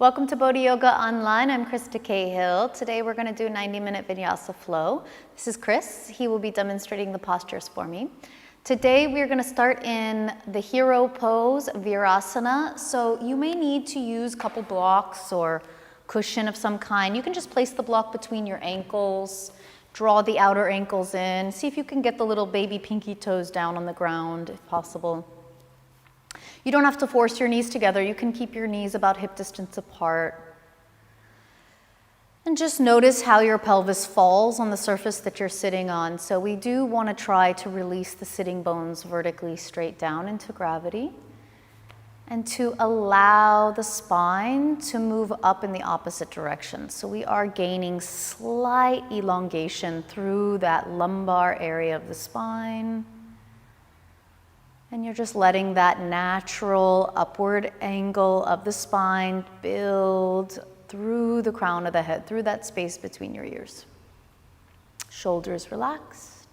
Welcome to BODHI Yoga Online. I'm Krista Cahill. Today we're going to do a 90-minute vinyasa flow. This is Chris. He will be demonstrating the postures for me. Today we're going to start in the hero pose, Virasana. So you may need to use a couple blocks or cushion of some kind. You can just place the block between your ankles, draw the outer ankles in, see if you can get the little baby pinky toes down on the ground if possible. You don't have to force your knees together. You can keep your knees about hip distance apart. And just notice how your pelvis falls on the surface that you're sitting on. So we do want to try to release the sitting bones vertically straight down into gravity and to allow the spine to move up in the opposite direction. So we are gaining slight elongation through that lumbar area of the spine. And you're just letting that natural upward angle of the spine build through the crown of the head, through that space between your ears. Shoulders relaxed.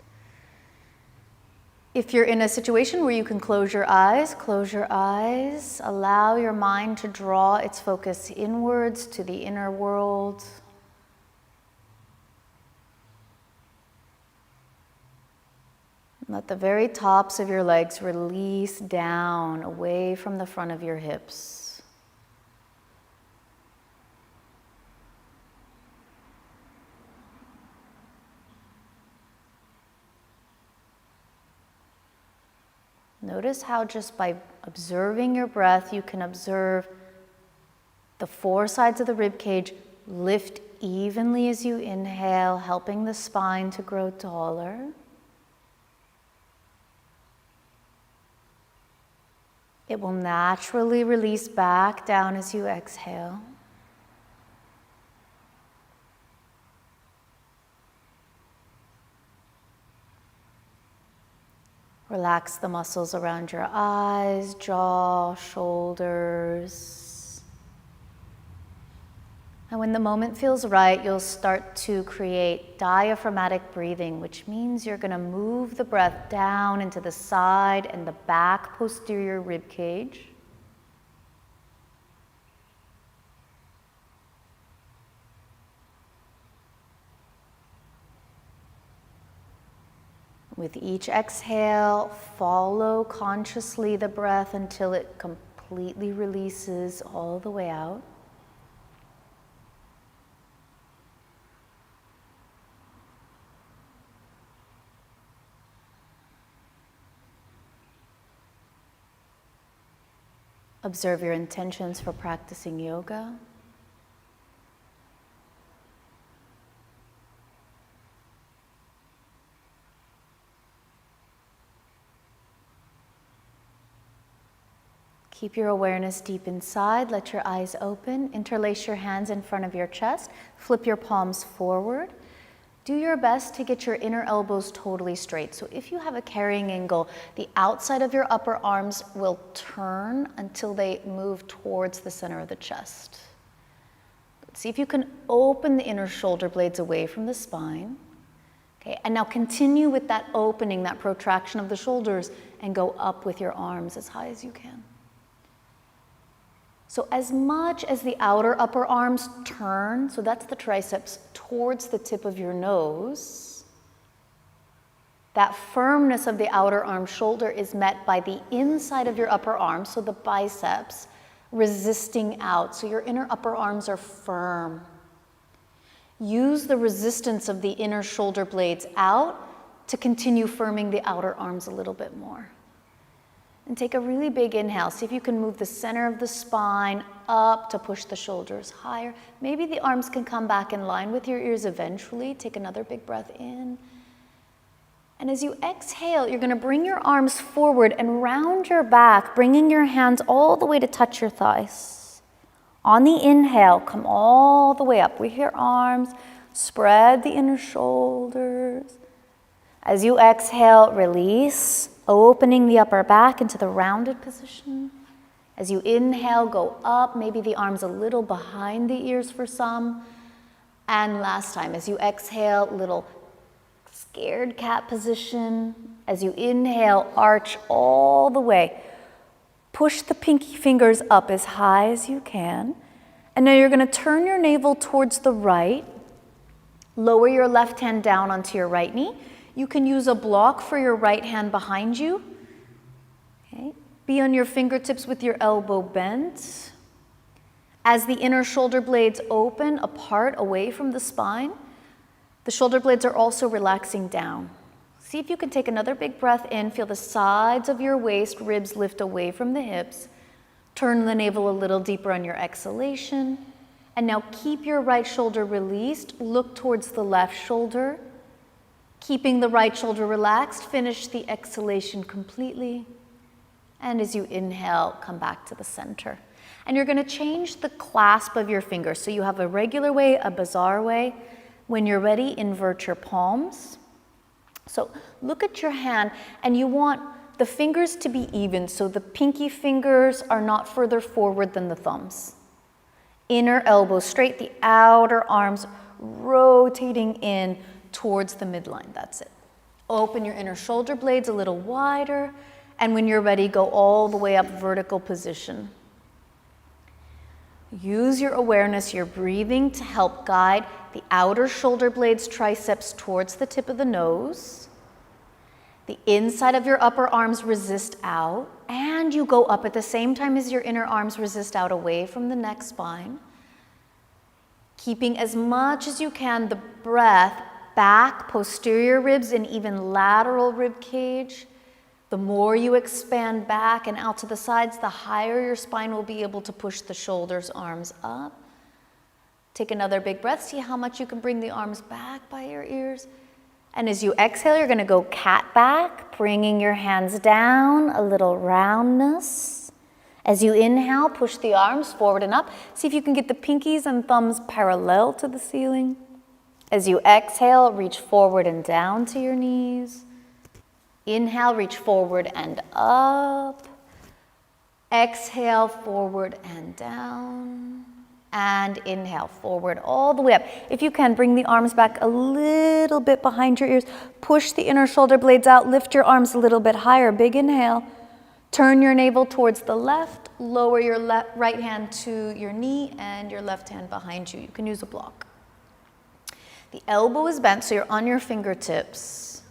If you're in a situation where you can close your eyes, allow your mind to draw its focus inwards to the inner world. Let the very tops of your legs release down, away from the front of your hips. Notice how just by observing your breath, you can observe the four sides of the rib cage lift evenly as you inhale, helping the spine to grow taller. It will naturally release back down as you exhale. Relax the muscles around your eyes, jaw, shoulders. And when the moment feels right, you'll start to create diaphragmatic breathing, which means you're going to move the breath down into the side and the back posterior rib cage. With each exhale, follow consciously the breath until it completely releases all the way out. Observe your intentions for practicing yoga. Keep your awareness deep inside. Let your eyes open. Interlace your hands in front of your chest. Flip your palms forward. Do your best to get your inner elbows totally straight. So if you have a carrying angle, the outside of your upper arms will turn until they move towards the center of the chest. See if you can open the inner shoulder blades away from the spine. Okay, and now continue with that opening, that protraction of the shoulders, and go up with your arms as high as you can. So as much as the outer upper arms turn, so that's the triceps, towards the tip of your nose, that firmness of the outer arm shoulder is met by the inside of your upper arm, so the biceps, resisting out. So your inner upper arms are firm. Use the resistance of the inner shoulder blades out to continue firming the outer arms a little bit more. And take a really big inhale. See if you can move the center of the spine up to push the shoulders higher. Maybe the arms can come back in line with your ears eventually. Take another big breath in. And as you exhale, you're going to bring your arms forward and round your back, bringing your hands all the way to touch your thighs. On the inhale, come all the way up with your arms. Spread the inner shoulders. As you exhale, release, opening the upper back into the rounded position. As you inhale, go up, maybe the arms a little behind the ears for some. And last time, as you exhale, little scared cat position. As you inhale, arch all the way. Push the pinky fingers up as high as you can. And now you're going to turn your navel towards the right. Lower your left hand down onto your right knee. You can use a block for your right hand behind you. Okay. Be on your fingertips with your elbow bent. As the inner shoulder blades open apart away from the spine, the shoulder blades are also relaxing down. See if you can take another big breath in. Feel the sides of your waist, ribs lift away from the hips. Turn the navel a little deeper on your exhalation. And now keep your right shoulder released. Look towards the left shoulder. Keeping the right shoulder relaxed, finish the exhalation completely. And as you inhale, come back to the center. And you're going to change the clasp of your fingers. So you have a regular way, a bizarre way. When you're ready, invert your palms. So look at your hand, and you want the fingers to be even, so the pinky fingers are not further forward than the thumbs. Inner elbow straight, the outer arms rotating in towards the midline. That's it. Open your inner shoulder blades a little wider, and when you're ready, go all the way up, vertical position. Use your awareness, your breathing to help guide the outer shoulder blades, triceps towards the tip of the nose. The inside of your upper arms resist out, and you go up at the same time as your inner arms resist out away from the neck spine. Keeping as much as you can the breath back, posterior ribs, and even lateral rib cage. The more you expand back and out to the sides, the higher your spine will be able to push the shoulders, arms up. Take another big breath. See how much you can bring the arms back by your ears. And as you exhale, you're going to go cat back, bringing your hands down, a little roundness. As you inhale, push the arms forward and up. See if you can get the pinkies and thumbs parallel to the ceiling. As you exhale, reach forward and down to your knees. Inhale, reach forward and up. Exhale, forward and down. And inhale, forward all the way up. If you can, bring the arms back a little bit behind your ears. Push the inner shoulder blades out. Lift your arms a little bit higher. Big inhale. Turn your navel towards the left. Lower your right hand to your knee and your left hand behind you. You can use a block. The elbow is bent, so you're on your fingertips.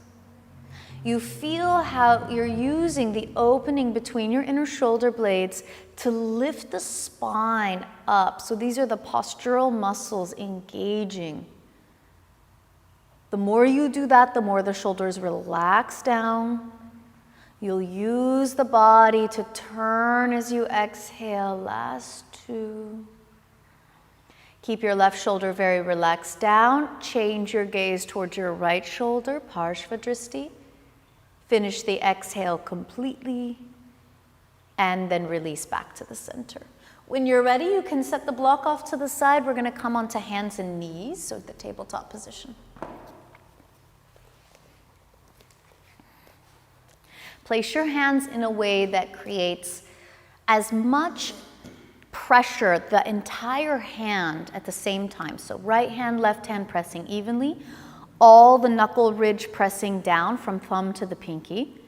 You feel how you're using the opening between your inner shoulder blades to lift the spine up. So these are the postural muscles engaging. The more you do that, the more the shoulders relax down. You'll use the body to turn as you exhale. Last two. Keep your left shoulder very relaxed down. Change your gaze towards your right shoulder, Parshvadristi. Finish the exhale completely, and then release back to the center. When you're ready, you can set the block off to the side. We're going to come onto hands and knees, so the tabletop position. Place your hands in a way that creates as much pressure, the entire hand at the same time. So right hand, left hand pressing evenly. All the knuckle ridge pressing down from thumb to the pinky.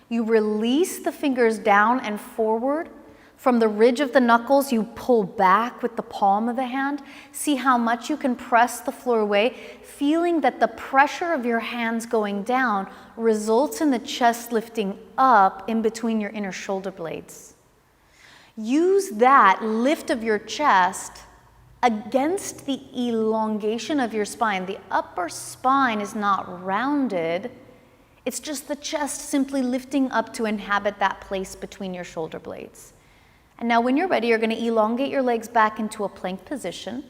You release the fingers down and forward. From the ridge of the knuckles, you pull back with the palm of the hand. See how much you can press the floor away, feeling that the pressure of your hands going down results in the chest lifting up in between your inner shoulder blades. Use that lift of your chest against the elongation of your spine. The upper spine is not rounded. It's just the chest simply lifting up to inhabit that place between your shoulder blades. And now when you're ready, you're going to elongate your legs back into a plank position.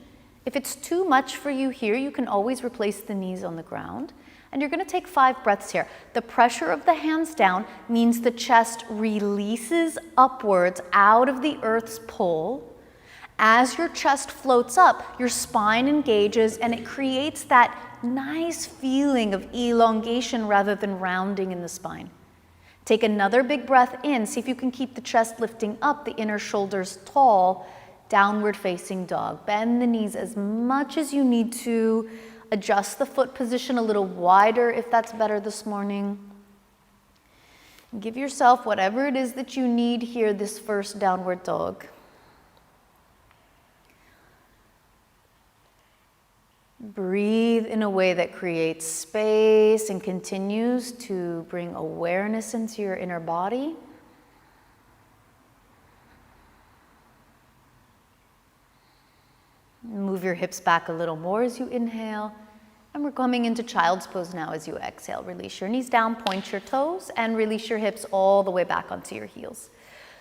If it's too much for you here, you can always replace the knees on the ground. And you're going to take 5 breaths here. The pressure of the hands down means the chest releases upwards out of the earth's pull. As your chest floats up, your spine engages, and it creates that nice feeling of elongation rather than rounding in the spine. Take another big breath in. See if you can keep the chest lifting up, the inner shoulders tall, downward facing dog. Bend the knees as much as you need to. Adjust the foot position a little wider if that's better this morning. Give yourself whatever it is that you need here, this first downward dog. Breathe in a way that creates space and continues to bring awareness into your inner body. Move your hips back a little more as you inhale. And we're coming into child's pose now as you exhale. Release your knees down, point your toes, and release your hips all the way back onto your heels.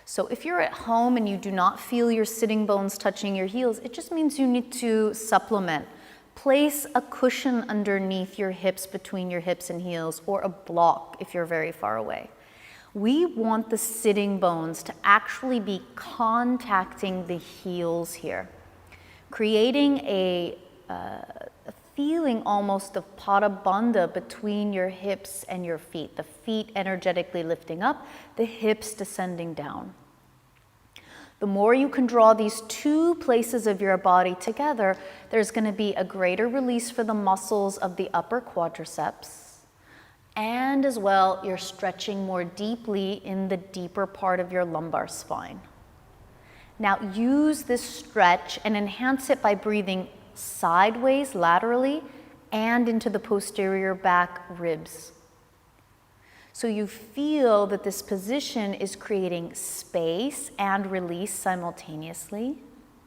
So if you're at home and you do not feel your sitting bones touching your heels, it just means you need to supplement. Place a cushion underneath your hips, between your hips and heels, or a block if you're very far away. We want the sitting bones to actually be contacting the heels here, creating a feeling almost of pada bandha between your hips and your feet, the feet energetically lifting up, the hips descending down. The more you can draw these two places of your body together, there's going to be a greater release for the muscles of the upper quadriceps. And as well, you're stretching more deeply in the deeper part of your lumbar spine. Now use this stretch and enhance it by breathing sideways, laterally, and into the posterior back ribs. So you feel that this position is creating space and release simultaneously.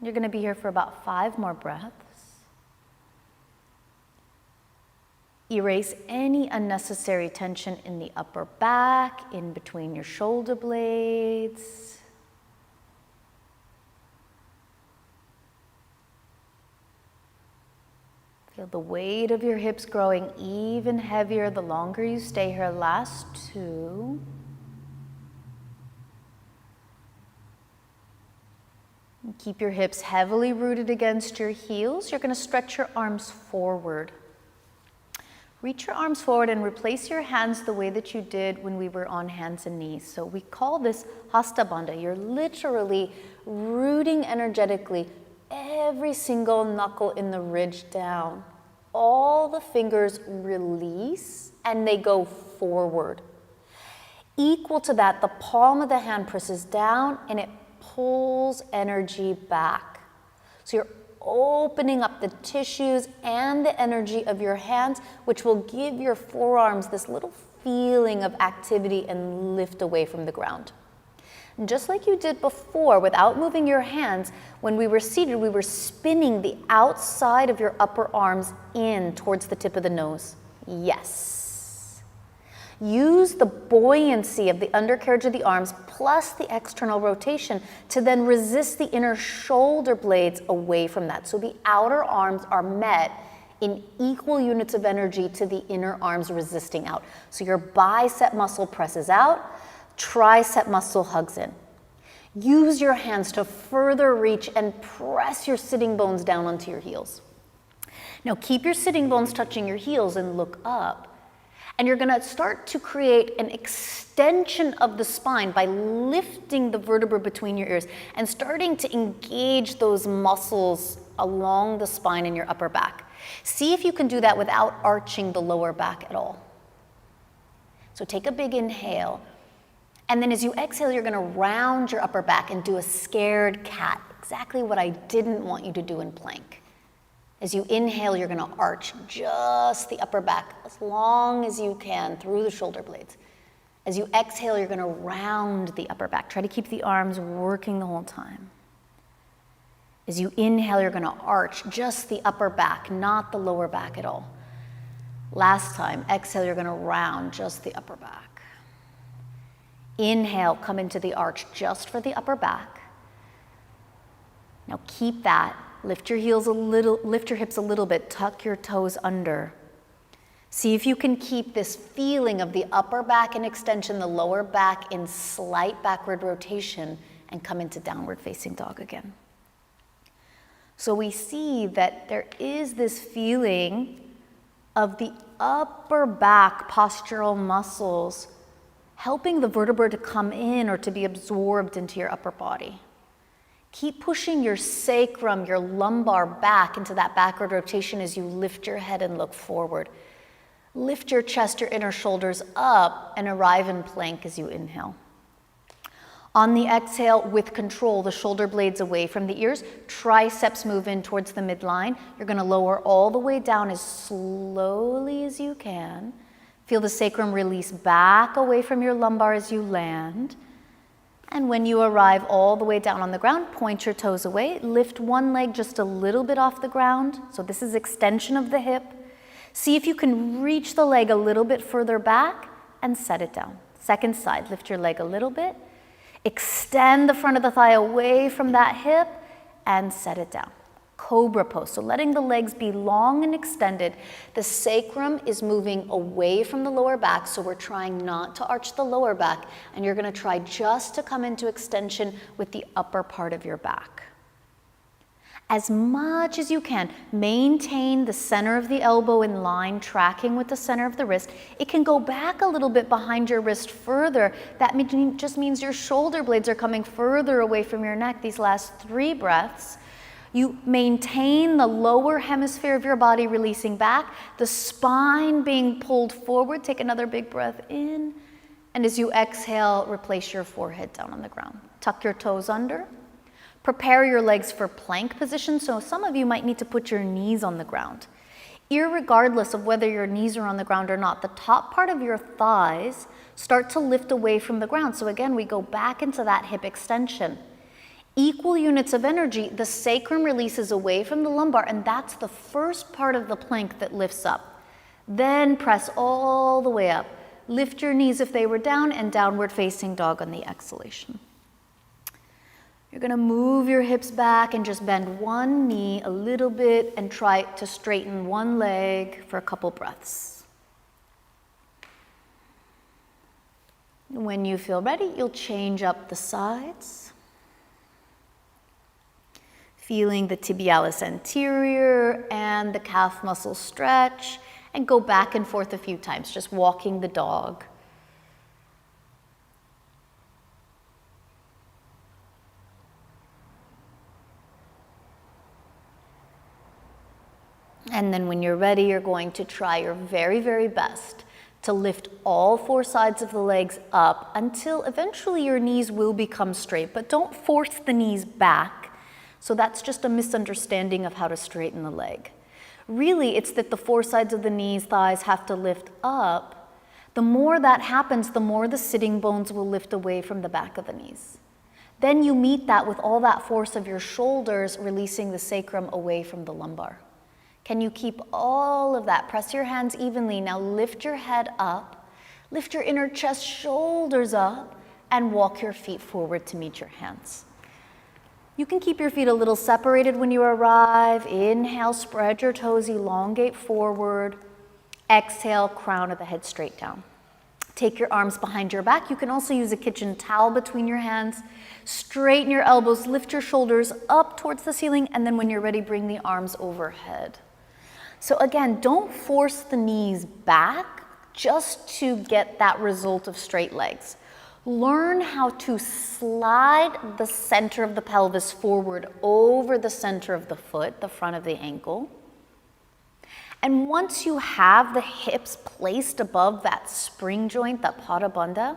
You're going to be here for about 5 more breaths. Erase any unnecessary tension in the upper back, in between your shoulder blades. Feel the weight of your hips growing even heavier the longer you stay here. Last 2. And keep your hips heavily rooted against your heels. You're going to stretch your arms forward. Reach your arms forward and replace your hands the way that you did when we were on hands and knees. So we call this Hasta Bandha. You're literally rooting energetically every single knuckle in the ridge down. All the fingers release and they go forward. Equal to that, the palm of the hand presses down and it pulls energy back. So you're opening up the tissues and the energy of your hands, which will give your forearms this little feeling of activity and lift away from the ground. And just like you did before, without moving your hands, when we were seated, we were spinning the outside of your upper arms in towards the tip of the nose. Yes. Use the buoyancy of the undercarriage of the arms plus the external rotation to then resist the inner shoulder blades away from that. So the outer arms are met in equal units of energy to the inner arms resisting out. So your bicep muscle presses out, tricep muscle hugs in. Use your hands to further reach and press your sitting bones down onto your heels. Now keep your sitting bones touching your heels and look up. And you're going to start to create an extension of the spine by lifting the vertebra between your ears and starting to engage those muscles along the spine in your upper back. See if you can do that without arching the lower back at all. So take a big inhale. And then as you exhale, you're going to round your upper back and do a scared cat. Exactly what I didn't want you to do in plank. As you inhale, you're going to arch just the upper back as long as you can through the shoulder blades. As you exhale, you're going to round the upper back. Try to keep the arms working the whole time. As you inhale, you're going to arch just the upper back, not the lower back at all. Last time, exhale, you're going to round just the upper back. Inhale, come into the arch just for the upper back. Now keep that. Lift your heels a little, lift your hips a little bit, tuck your toes under. See if you can keep this feeling of the upper back in extension, the lower back in slight backward rotation, and come into downward facing dog again. So we see that there is this feeling of the upper back postural muscles helping the vertebra to come in or to be absorbed into your upper body. Keep pushing your sacrum, your lumbar back into that backward rotation as you lift your head and look forward. Lift your chest, your inner shoulders up, and arrive in plank as you inhale. On the exhale, with control, the shoulder blades away from the ears, triceps move in towards the midline. You're going to lower all the way down as slowly as you can. Feel the sacrum release back away from your lumbar as you land. And when you arrive all the way down on the ground, point your toes away. Lift one leg just a little bit off the ground. So this is extension of the hip. See if you can reach the leg a little bit further back and set it down. Second side, lift your leg a little bit. Extend the front of the thigh away from that hip and set it down. Cobra pose, so letting the legs be long and extended. The sacrum is moving away from the lower back, so we're trying not to arch the lower back, and you're gonna try just to come into extension with the upper part of your back. As much as you can, maintain the center of the elbow in line, tracking with the center of the wrist. It can go back a little bit behind your wrist further. That just means your shoulder blades are coming further away from your neck these last 3 breaths. You maintain the lower hemisphere of your body releasing back, the spine being pulled forward. Take another big breath in. And as you exhale, replace your forehead down on the ground. Tuck your toes under. Prepare your legs for plank position, so some of you might need to put your knees on the ground. Irregardless of whether your knees are on the ground or not, the top part of your thighs start to lift away from the ground. So again, we go back into that hip extension. Equal units of energy, the sacrum releases away from the lumbar, and that's the first part of the plank that lifts up. Then press all the way up. Lift your knees if they were down, and downward facing dog on the exhalation. You're going to move your hips back and just bend one knee a little bit and try to straighten one leg for a couple breaths. When you feel ready, you'll change up the sides. Feeling the tibialis anterior and the calf muscle stretch, and go back and forth a few times, just walking the dog. And then when you're ready, you're going to try your very, very best to lift all 4 sides of the legs up until eventually your knees will become straight, but don't force the knees back. So that's just a misunderstanding of how to straighten the leg. Really, it's that the 4 sides of the knees, thighs have to lift up. The more that happens, the more the sitting bones will lift away from the back of the knees. Then you meet that with all that force of your shoulders, releasing the sacrum away from the lumbar. Can you keep all of that? Press your hands evenly. Now lift your head up, lift your inner chest, shoulders up, and walk your feet forward to meet your hands. You can keep your feet a little separated when you arrive. Inhale, spread your toes, elongate forward. Exhale, crown of the head straight down. Take your arms behind your back. You can also use a kitchen towel between your hands. Straighten your elbows, lift your shoulders up towards the ceiling, and then when you're ready, bring the arms overhead. So again, don't force the knees back just to get that result of straight legs. Learn how to slide the center of the pelvis forward over the center of the foot, the front of the ankle. And once you have the hips placed above that spring joint, that pada bandha,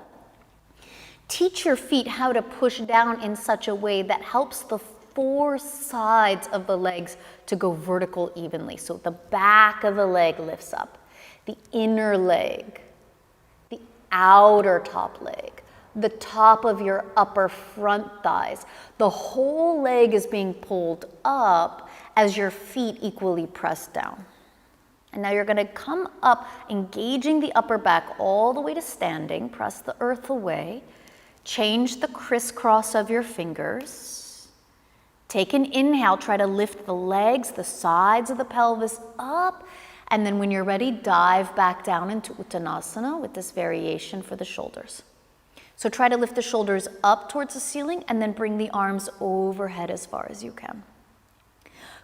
teach your feet how to push down in such a way that helps the 4 sides of the legs to go vertical evenly. So the back of the leg lifts up, the inner leg, the outer top leg, the top of your upper front thighs. The whole leg is being pulled up as your feet equally press down. And now you're going to come up, engaging the upper back all the way to standing. Press the earth away. Change the crisscross of your fingers. Take an inhale, try to lift the legs, the sides of the pelvis up, and then when you're ready, dive back down into Uttanasana with this variation for the shoulders. So try to lift the shoulders up towards the ceiling and then bring the arms overhead as far as you can.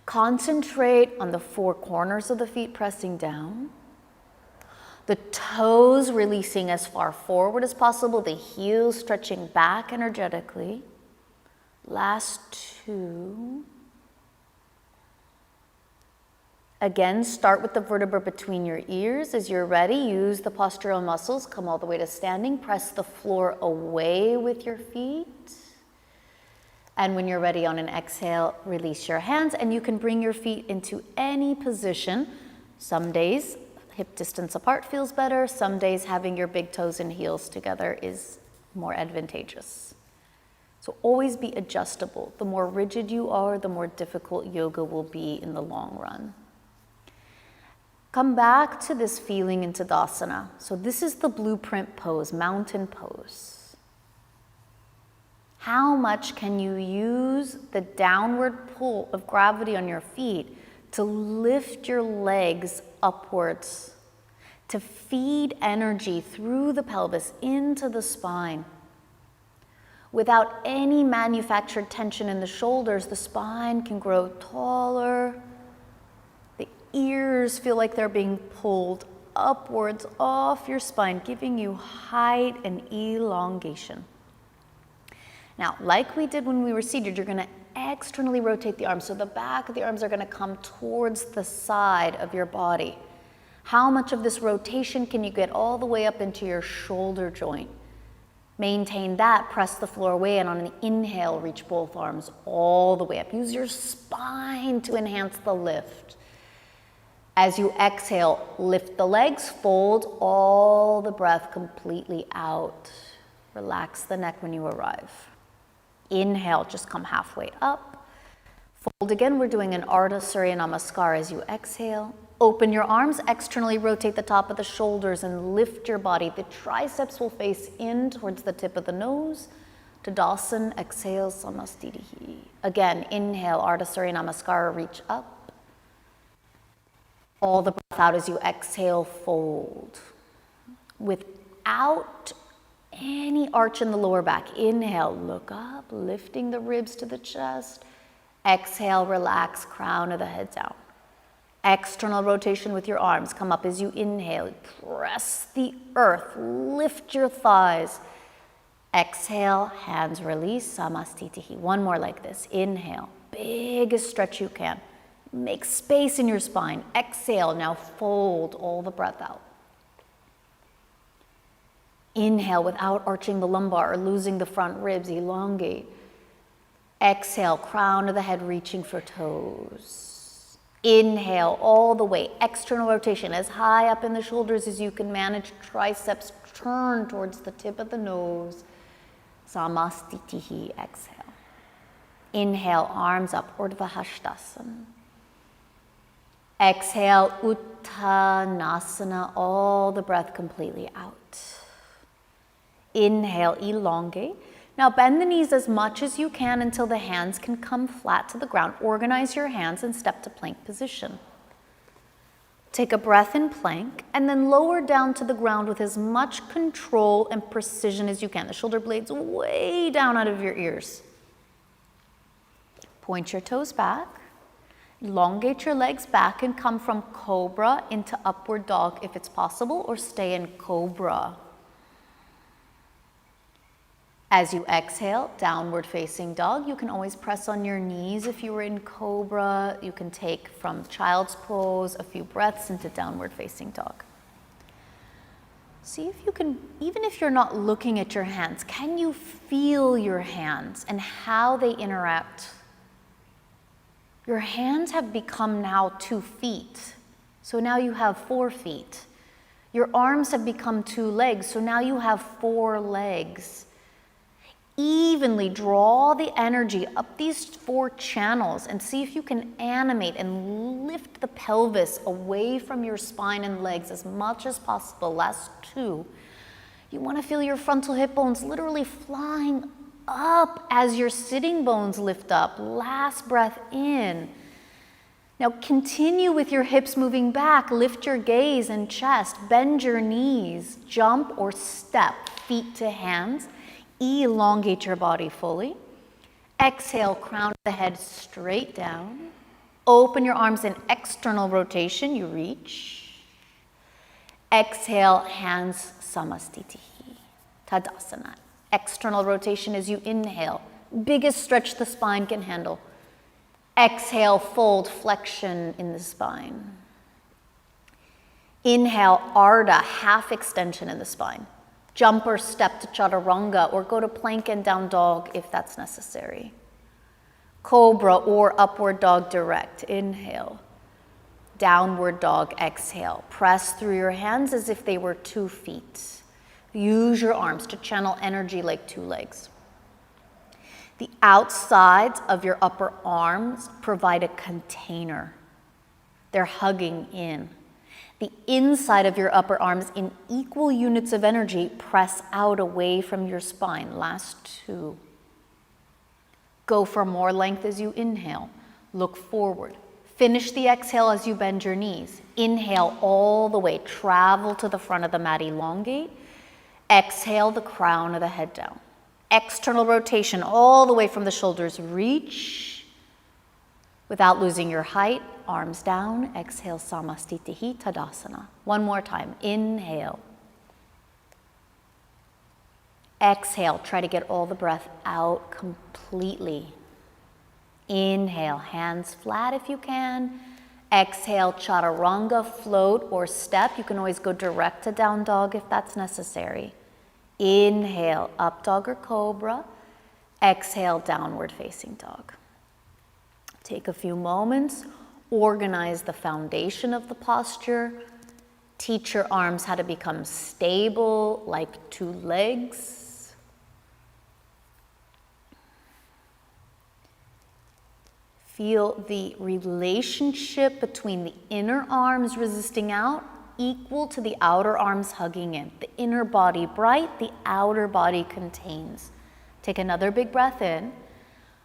Concentrate on the 4 corners of the feet pressing down. The toes releasing as far forward as possible, the heels stretching back energetically. Last 2. Again, start with the vertebra between your ears. As you're ready, use the postural muscles. Come all the way to standing. Press the floor away with your feet. And when you're ready on an exhale, release your hands, and you can bring your feet into any position. Some days, hip distance apart feels better. Some days, having your big toes and heels together is more advantageous. So always be adjustable. The more rigid you are, the more difficult yoga will be in the long run. Come back to this feeling in Tadasana. So this is the blueprint pose, mountain pose. How much can you use the downward pull of gravity on your feet to lift your legs upwards, to feed energy through the pelvis into the spine? Without any manufactured tension in the shoulders, the spine can grow taller. Ears feel like they're being pulled upwards off your spine, giving you height and elongation. Now, like we did when we were seated, you're going to externally rotate the arms. So the back of the arms are going to come towards the side of your body. How much of this rotation can you get all the way up into your shoulder joint? Maintain that, press the floor away, and on an inhale, reach both arms all the way up. Use your spine to enhance the lift. As you exhale, lift the legs, fold all the breath completely out. Relax the neck when you arrive. Inhale, just come halfway up. Fold again, we're doing an Ardha Surya Namaskar as you exhale. Open your arms, externally rotate the top of the shoulders and lift your body. The triceps will face in towards the tip of the nose. Tadasana, exhale, Samastitihi. Again, inhale, Ardha Surya Namaskar, reach up. All the breath out as you exhale, fold. Without any arch in the lower back. Inhale, look up, lifting the ribs to the chest. Exhale, relax, crown of the head down. External rotation with your arms. Come up as you inhale. Press the earth, lift your thighs. Exhale, hands release, Samastitihi. One more like this. Inhale, biggest stretch you can. Make space in your spine. Exhale, now fold all the breath out. Inhale without arching the lumbar or losing the front ribs, elongate. Exhale, crown of the head reaching for toes. Inhale all the way, external rotation as high up in the shoulders as you can manage. Triceps turn towards the tip of the nose. Samastitihi, exhale. Inhale, arms up, Urdhva Hastasana. Exhale, Uttanasana, all the breath completely out. Inhale, elongate. Now bend the knees as much as you can until the hands can come flat to the ground. Organize your hands and step to plank position. Take a breath in plank and then lower down to the ground with as much control and precision as you can. The shoulder blades way down out of your ears. Point your toes back. Elongate your legs back and come from cobra into upward dog if it's possible, or stay in cobra. As you exhale, downward facing dog. You can always press on your knees if you were in cobra. You can take from child's pose a few breaths into downward facing dog. See if you can, even if you're not looking at your hands, can you feel your hands and how they interact? Your hands have become now 2 feet, so now you have 4 feet. Your arms have become 2 legs, so now you have 4 legs. Evenly draw the energy up these 4 channels and see if you can animate and lift the pelvis away from your spine and legs as much as possible. Last 2. You want to feel your frontal hip bones literally flying up as your sitting bones lift up. Last breath in. Now continue with your hips moving back. Lift your gaze and chest. Bend your knees. Jump or step, feet to hands. Elongate your body fully. Exhale, crown of the head straight down. Open your arms in external rotation. You reach. Exhale, hands Samastitihi. Tadasana. External rotation as you inhale. Biggest stretch the spine can handle. Exhale, fold, flexion in the spine. Inhale, Ardha, half extension in the spine. Jump or step to chaturanga, or go to plank and down dog if that's necessary. Cobra or upward dog direct. Inhale. Downward dog, exhale. Press through your hands as if they were 2 feet. Use your arms to channel energy like 2 legs. The outsides of your upper arms provide a container. They're hugging in. The inside of your upper arms in equal units of energy press out away from your spine. Last 2. Go for more length as you inhale. Look forward. Finish the exhale as you bend your knees. Inhale all the way. Travel to the front of the mat, elongate. Exhale the crown of the head down. External rotation all the way from the shoulders. Reach without losing your height. Arms down. Exhale, Samastitihi Tadasana. One more time. Inhale. Exhale. Try to get all the breath out completely. Inhale, hands flat if you can. Exhale, chaturanga, float or step. You can always go direct to down dog if that's necessary. Inhale, up dog or cobra. Exhale, downward facing dog. Take a few moments, organize the foundation of the posture. Teach your arms how to become stable like 2 legs. Feel the relationship between the inner arms resisting out equal to the outer arms hugging in. The inner body bright, the outer body contains. Take another big breath in.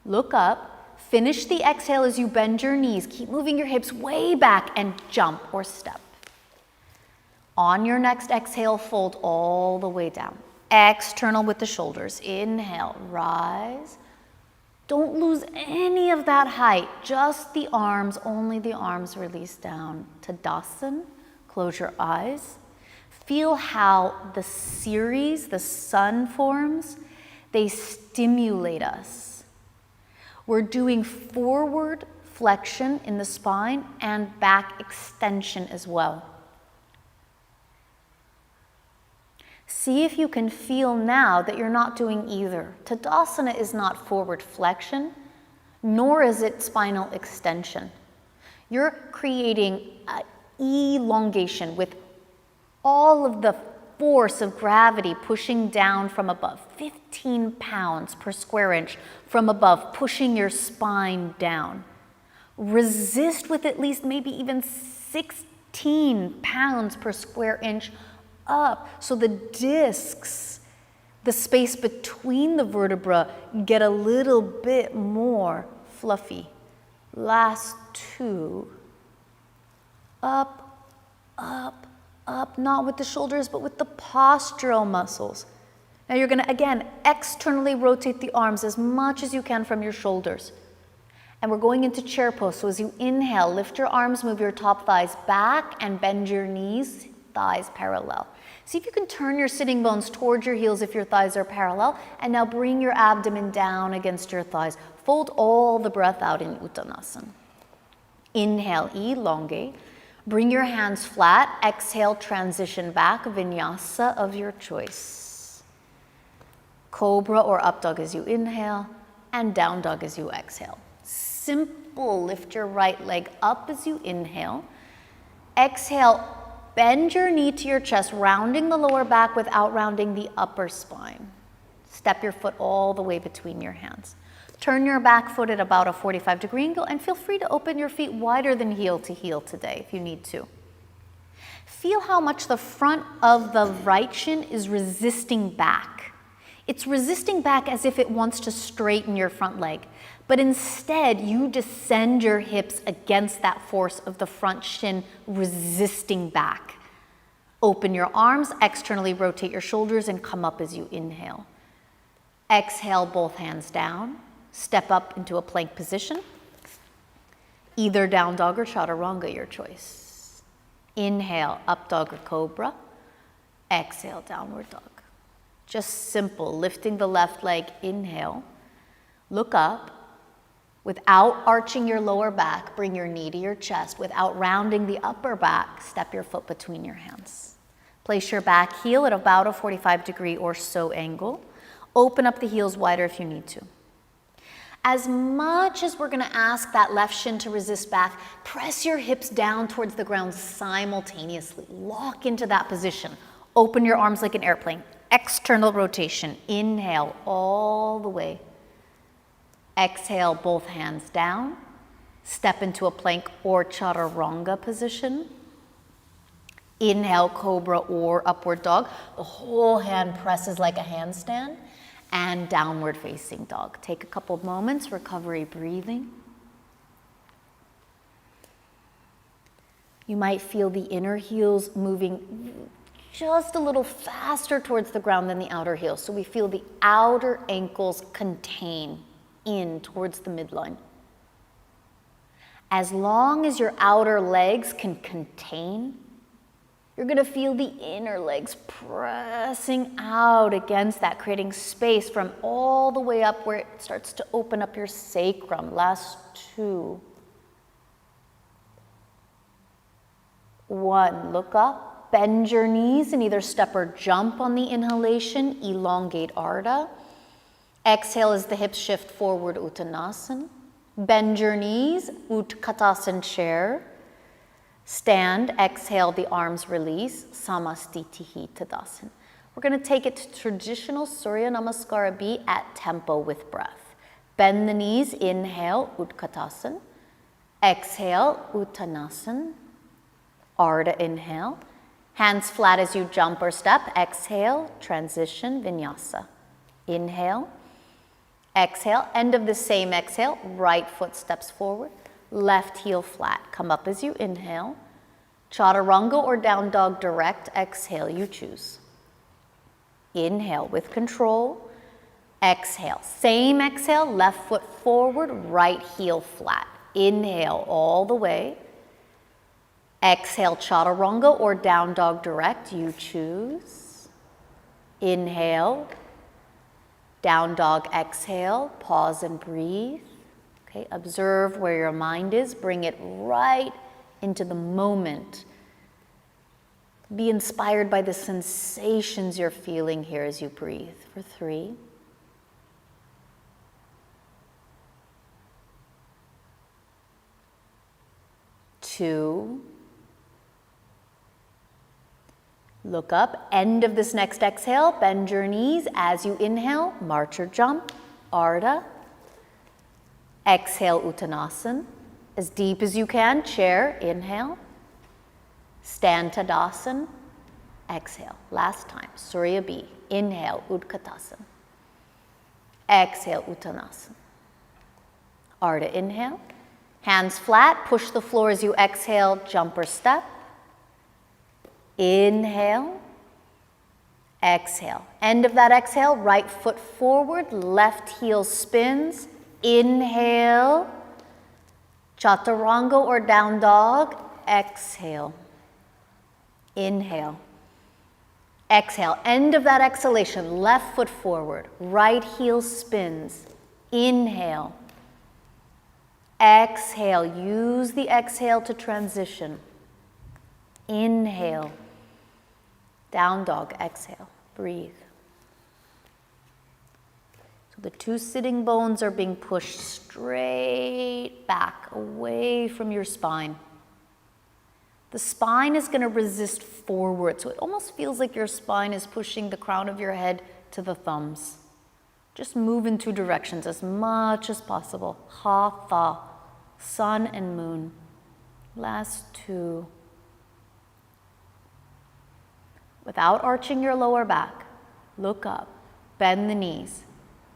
Look up. Finish the exhale as you bend your knees. Keep moving your hips way back and jump or step. On your next exhale, fold all the way down. External with the shoulders. Inhale, rise. Don't lose any of that height, just the arms, only the arms release down. Tadasana, close your eyes. Feel how the series, the sun forms, they stimulate us. We're doing forward flexion in the spine and back extension as well. See if you can feel now that you're not doing either. Tadasana is not forward flexion, nor is it spinal extension. You're creating an elongation with all of the force of gravity pushing down from above. 15 pounds per square inch from above, pushing your spine down. Resist with at least maybe even 16 pounds per square inch up, so the discs, the space between the vertebra, get a little bit more fluffy. Last 2. Up, up, up, not with the shoulders, but with the postural muscles. Now you're gonna, again, externally rotate the arms as much as you can from your shoulders. And we're going into chair pose, so as you inhale, lift your arms, move your top thighs back, and bend your knees, thighs parallel. See if you can turn your sitting bones towards your heels if your thighs are parallel, and now bring your abdomen down against your thighs. Fold all the breath out in Uttanasana. Inhale, elongate. Bring your hands flat. Exhale, transition back, vinyasa of your choice. Cobra or up dog as you inhale, and down dog as you exhale. Simple, lift your right leg up as you inhale. Exhale, bend your knee to your chest, rounding the lower back without rounding the upper spine. Step your foot all the way between your hands. Turn your back foot at about a 45-degree angle, and feel free to open your feet wider than heel to heel today if you need to. Feel how much the front of the right shin is resisting back. It's resisting back as if it wants to straighten your front leg, but instead you descend your hips against that force of the front shin resisting back. Open your arms, externally rotate your shoulders, and come up as you inhale. Exhale, both hands down. Step up into a plank position. Either down dog or chaturanga, your choice. Inhale, up dog or cobra. Exhale, downward dog. Just simple, lifting the left leg, inhale. Look up. Without arching your lower back, bring your knee to your chest. Without rounding the upper back, step your foot between your hands. Place your back heel at about a 45-degree or so angle. Open up the heels wider if you need to. As much as we're going to ask that left shin to resist back, press your hips down towards the ground simultaneously. Lock into that position. Open your arms like an airplane. External rotation. Inhale all the way. Exhale, both hands down. Step into a plank or chaturanga position. Inhale, cobra or upward dog. The whole hand presses like a handstand. And downward facing dog. Take a couple moments, recovery breathing. You might feel the inner heels moving just a little faster towards the ground than the outer heels. So we feel the outer ankles contain in towards the midline. As long as your outer legs can contain, you're going to feel the inner legs pressing out against that, creating space from all the way up where it starts to open up your sacrum. Last 2. 1, look up, bend your knees and either step or jump on the inhalation, elongate Ardha. Exhale as the hips shift forward, Uttanasana. Bend your knees, Utkatasana chair. Stand, exhale, the arms release, Samastitihi Tadasana. We're going to take it to traditional Surya Namaskara B at tempo with breath. Bend the knees, inhale, Utkatasana. Exhale, Uttanasana. Ardha, inhale. Hands flat as you jump or step. Exhale, transition, Vinyasa. Inhale. Exhale, end of the same exhale, right foot steps forward, left heel flat. Come up as you inhale. Chaturanga or down dog direct, exhale, you choose. Inhale with control. Exhale, same exhale, left foot forward, right heel flat. Inhale all the way. Exhale, chaturanga or down dog direct, you choose. Inhale. Down dog, exhale, pause and breathe. Okay, observe where your mind is, bring it right into the moment. Be inspired by the sensations you're feeling here as you breathe. For 3. 2. Look up, end of this next exhale, bend your knees as you inhale, march or jump, Ardha. Exhale, Uttanasana. As deep as you can, chair, inhale. Stand Tadasana, exhale. Last time, Surya B, inhale, Utkatasana. Exhale, Uttanasana. Ardha, inhale. Hands flat, push the floor as you exhale, jump or step. Inhale, exhale. End of that exhale, right foot forward, left heel spins. Inhale, chaturanga or down dog. Exhale, inhale, exhale. End of that exhalation, left foot forward, right heel spins. Inhale, exhale. Use the exhale to transition. Inhale. Down dog, exhale, breathe. So the 2 sitting bones are being pushed straight back, away from your spine. The spine is going to resist forward, so it almost feels like your spine is pushing the crown of your head to the thumbs. Just move in 2 directions as much as possible. Hatha, sun and moon. Last 2. Without arching your lower back, look up, bend the knees,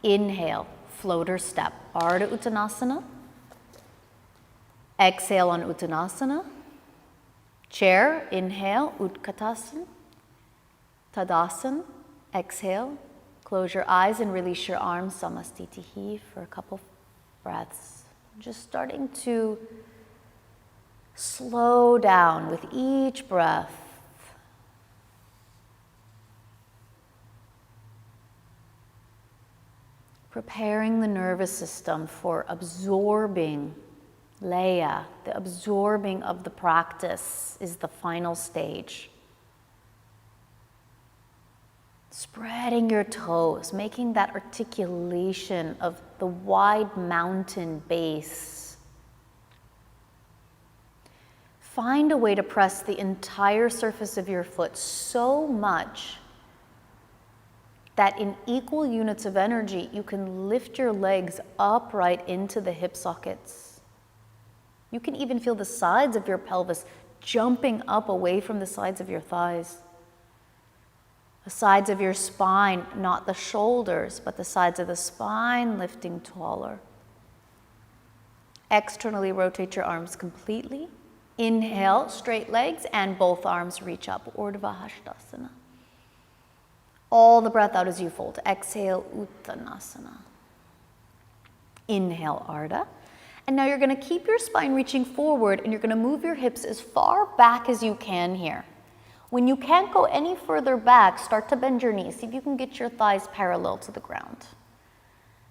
inhale, floater step, Ardha Uttanasana. Exhale on Uttanasana. Chair, inhale, Utkatasana. Tadasana, exhale. Close your eyes and release your arms, Samastitihi, for a couple breaths. Just starting to slow down with each breath. Preparing the nervous system for absorbing Leia. The absorbing of the practice is the final stage. Spreading your toes, making that articulation of the wide mountain base. Find a way to press the entire surface of your foot so much that in equal units of energy, you can lift your legs upright into the hip sockets. You can even feel the sides of your pelvis jumping up away from the sides of your thighs. The sides of your spine, not the shoulders, but the sides of the spine lifting taller. Externally rotate your arms completely. Inhale, straight legs, and both arms reach up, Urdhva Hastasana. All the breath out as you fold. Exhale, Uttanasana. Inhale, Ardha. And now you're going to keep your spine reaching forward, and you're going to move your hips as far back as you can here. When you can't go any further back, start to bend your knees. See if you can get your thighs parallel to the ground.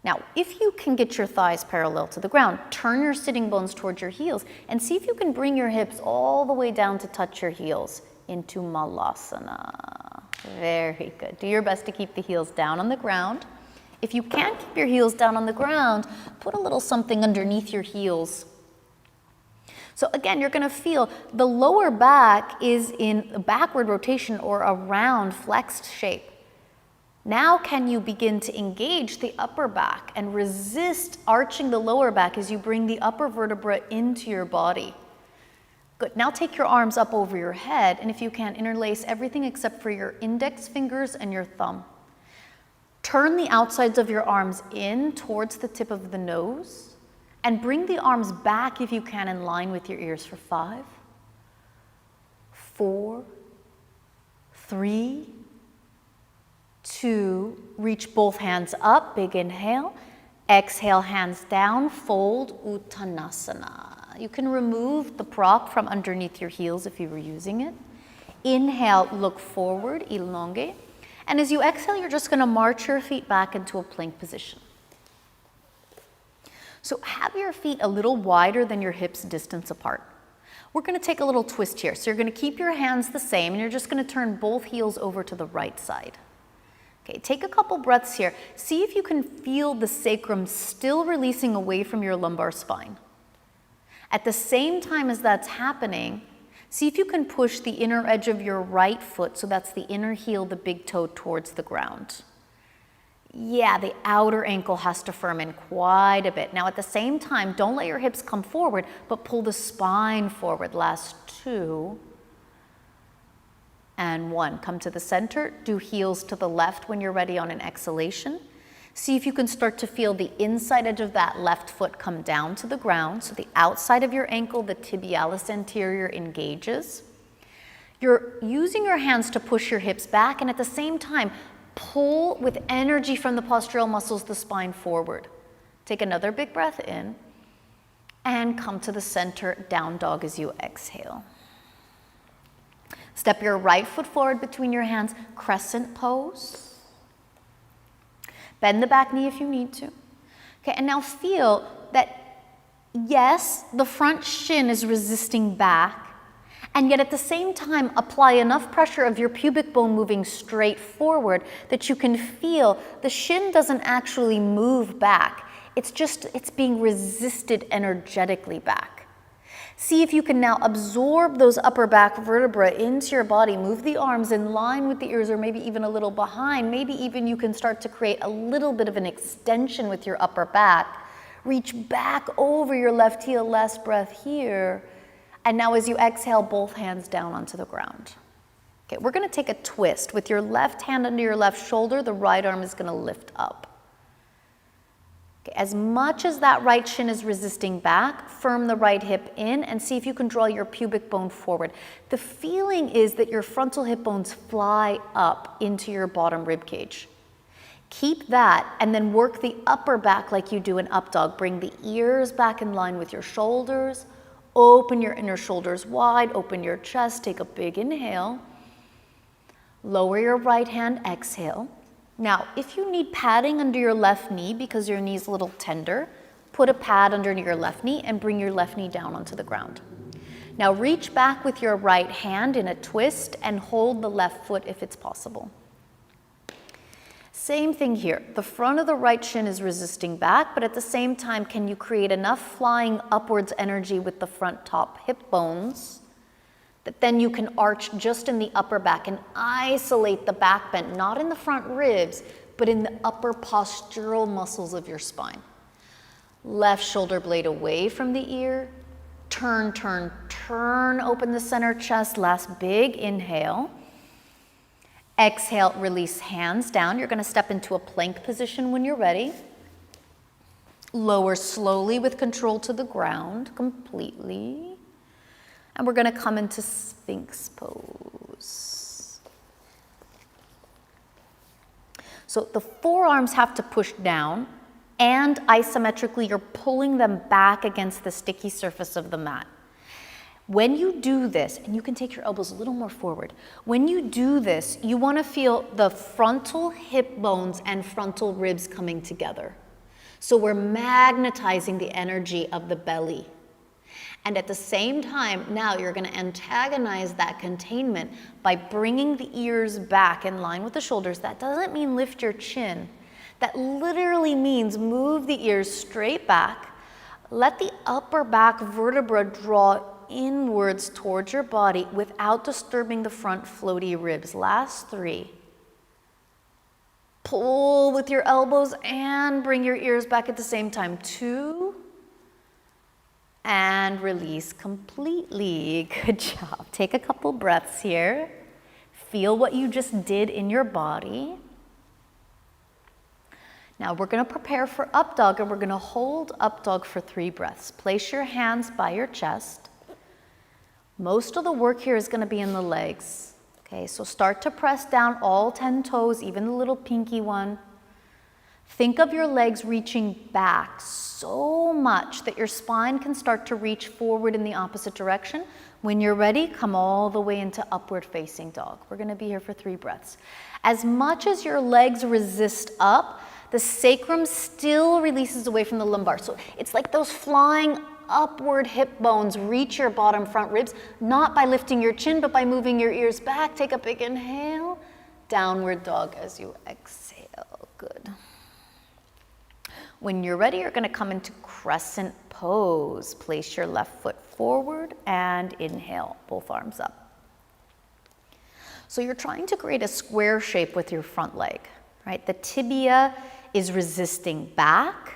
Now, if you can get your thighs parallel to the ground, turn your sitting bones towards your heels and see if you can bring your hips all the way down to touch your heels into Malasana. Very good. Do your best to keep the heels down on the ground. If you can't keep your heels down on the ground, put a little something underneath your heels. So again, you're going to feel the lower back is in a backward rotation or a round flexed shape. Now can you begin to engage the upper back and resist arching the lower back as you bring the upper vertebra into your body? Good. Now take your arms up over your head, and if you can, interlace everything except for your index fingers and your thumb. Turn the outsides of your arms in towards the tip of the nose, and bring the arms back if you can in line with your ears for 5, 4, 3, 2, reach both hands up, big inhale. Exhale, hands down, fold, Uttanasana. You can remove the prop from underneath your heels if you were using it. Inhale, look forward, elongate. And as you exhale, you're just going to march your feet back into a plank position. So have your feet a little wider than your hips distance apart. We're going to take a little twist here. So you're going to keep your hands the same, and you're just going to turn both heels over to the right side. Okay, take a couple breaths here. See if you can feel the sacrum still releasing away from your lumbar spine. At the same time as that's happening, see if you can push the inner edge of your right foot, so that's the inner heel, the big toe, towards the ground. Yeah, the outer ankle has to firm in quite a bit. Now at the same time, don't let your hips come forward, but pull the spine forward. Last 2. And 1. Come to the center, do heels to the left when you're ready on an exhalation. See if you can start to feel the inside edge of that left foot come down to the ground. So the outside of your ankle, the tibialis anterior, engages. You're using your hands to push your hips back, and at the same time, pull with energy from the postural muscles the spine forward. Take another big breath in, and come to the center, down dog as you exhale. Step your right foot forward between your hands, crescent pose. Bend the back knee if you need to. Okay, and now feel that, yes, the front shin is resisting back, and yet at the same time apply enough pressure of your pubic bone moving straight forward that you can feel the shin doesn't actually move back. It's being resisted energetically back. See if you can now absorb those upper back vertebrae into your body. Move the arms in line with the ears, or maybe even a little behind. Maybe even you can start to create a little bit of an extension with your upper back. Reach back over your left heel, last breath here. And now as you exhale, both hands down onto the ground. Okay, we're going to take a twist. With your left hand under your left shoulder, the right arm is going to lift up. As much as that right shin is resisting back, firm the right hip in and see if you can draw your pubic bone forward. The feeling is that your frontal hip bones fly up into your bottom rib cage. Keep that and then work the upper back like you do in up dog. Bring the ears back in line with your shoulders. Open your inner shoulders wide, open your chest, take a big inhale. Lower your right hand, exhale. Now, if you need padding under your left knee because your knee's a little tender, put a pad under your left knee and bring your left knee down onto the ground. Now reach back with your right hand in a twist and hold the left foot if it's possible. Same thing here. The front of the right shin is resisting back, but at the same time, can you create enough flying upwards energy with the front top hip bones that then you can arch just in the upper back and isolate the back bend, not in the front ribs, but in the upper postural muscles of your spine. Left shoulder blade away from the ear. Turn, turn, turn, open the center chest. Last big inhale. Exhale, release hands down. You're going to step into a plank position when you're ready. Lower slowly with control to the ground completely. And we're going to come into Sphinx pose. So the forearms have to push down, and isometrically you're pulling them back against the sticky surface of the mat. When you do this, and you can take your elbows a little more forward, when you do this, you want to feel the frontal hip bones and frontal ribs coming together. So we're magnetizing the energy of the belly. And at the same time, now you're going to antagonize that containment by bringing the ears back in line with the shoulders. That doesn't mean lift your chin. That literally means move the ears straight back. Let the upper back vertebra draw inwards towards your body without disturbing the front floaty ribs. Last 3. Pull with your elbows and bring your ears back at the same time. 2. And release completely. Good job. Take a couple breaths here. Feel what you just did in your body. Now we're going to prepare for up dog, and we're going to hold up dog for 3 breaths. Place your hands by your chest. Most of the work here is going to be in the legs. Okay, so start to press down all 10 toes, even the little pinky one. Think of your legs reaching back so much that your spine can start to reach forward in the opposite direction. When you're ready, come all the way into upward facing dog. We're going to be here for 3 breaths. As much as your legs resist up, the sacrum still releases away from the lumbar. So it's like those flying upward hip bones reach your bottom front ribs, not by lifting your chin, but by moving your ears back. Take a big inhale. Downward dog as you exhale. Good. When you're ready, you're going to come into crescent pose. Place your left foot forward and inhale, both arms up. So you're trying to create a square shape with your front leg, right? The tibia is resisting back.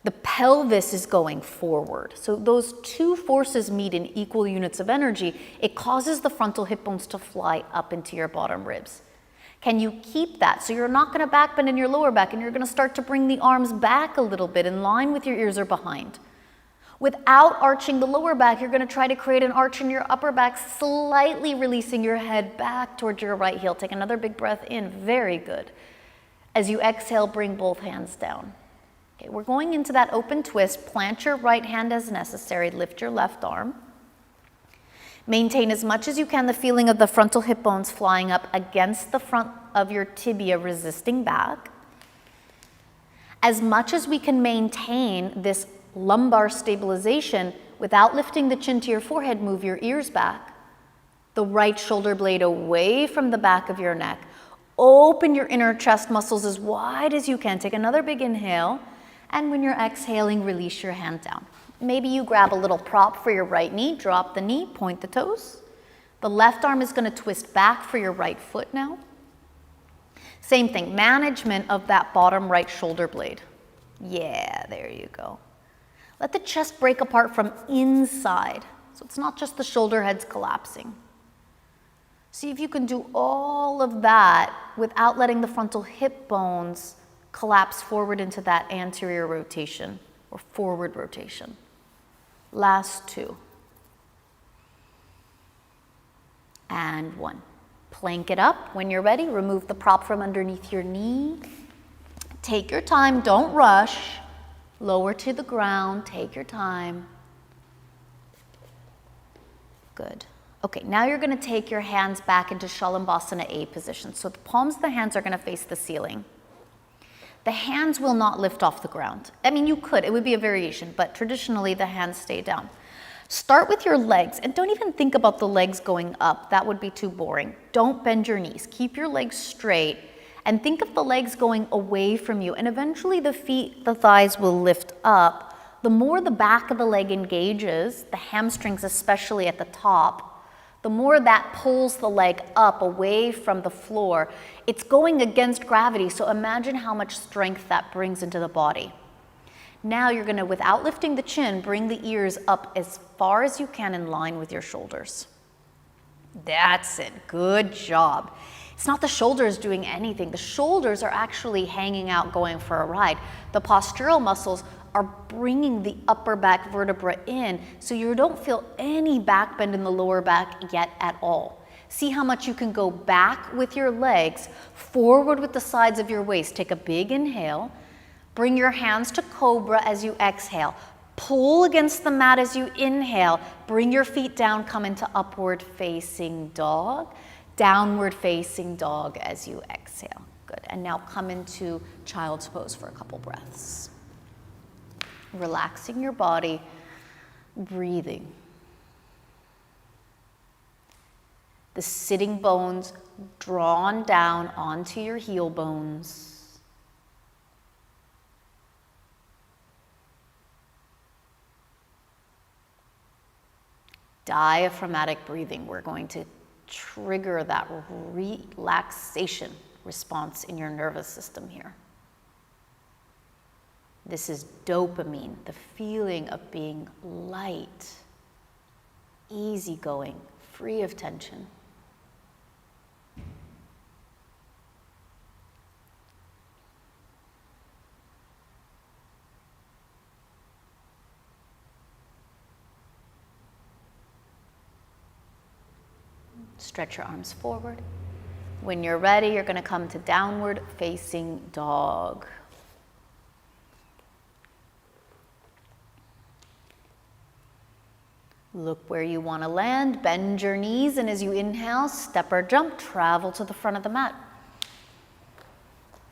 The pelvis is going forward. So those 2 forces meet in equal units of energy. It causes the frontal hip bones to fly up into your bottom ribs. Can you keep that? So you're not going to back bend in your lower back, and you're going to start to bring the arms back a little bit in line with your ears or behind. Without arching the lower back, you're going to try to create an arch in your upper back, slightly releasing your head back towards your right heel. Take another big breath in. Very good. As you exhale, bring both hands down. Okay, we're going into that open twist. Plant your right hand as necessary. Lift your left arm. Maintain as much as you can the feeling of the frontal hip bones flying up against the front of your tibia, resisting back. As much as we can maintain this lumbar stabilization without lifting the chin to your forehead, move your ears back. The right shoulder blade away from the back of your neck. Open your inner chest muscles as wide as you can. Take another big inhale. And when you're exhaling, release your hand down. Maybe you grab a little prop for your right knee, drop the knee, point the toes. The left arm is going to twist back for your right foot now. Same thing, management of that bottom right shoulder blade. Yeah, there you go. Let the chest break apart from inside. So it's not just the shoulder heads collapsing. See if you can do all of that without letting the frontal hip bones collapse forward into that anterior rotation or forward rotation. Last 2. And 1. Plank it up. When you're ready, remove the prop from underneath your knee. Take your time, don't rush. Lower to the ground, take your time. Good. Okay, now you're going to take your hands back into Shalabhasana A position. So the palms of the hands are going to face the ceiling. The hands will not lift off the ground. I mean, you could, it would be a variation, but traditionally the hands stay down. Start with your legs, and don't even think about the legs going up. That would be too boring. Don't bend your knees. Keep your legs straight, and think of the legs going away from you, and eventually the feet, the thighs will lift up. The more the back of the leg engages, the hamstrings especially at the top, the more that pulls the leg up away from the floor. It's going against gravity, so imagine how much strength that brings into the body. Now you're going to, without lifting the chin, bring the ears up as far as you can in line with your shoulders. That's it. Good job. It's not the shoulders doing anything. The shoulders are actually hanging out, going for a ride. The postural muscles are bringing the upper back vertebra in, so you don't feel any back bend in the lower back yet at all. See how much you can go back with your legs, forward with the sides of your waist. Take a big inhale. Bring your hands to cobra as you exhale. Pull against the mat as you inhale. Bring your feet down, come into upward facing dog. Downward facing dog as you exhale. Good. And now come into child's pose for a couple breaths. Relaxing your body, breathing. The sitting bones drawn down onto your heel bones. Diaphragmatic breathing. We're going to trigger that relaxation response in your nervous system here. This is dopamine, the feeling of being light, easygoing, free of tension. Stretch your arms forward. When you're ready, you're going to come to downward facing dog. Look where you want to land, bend your knees, and as you inhale, step or jump, travel to the front of the mat.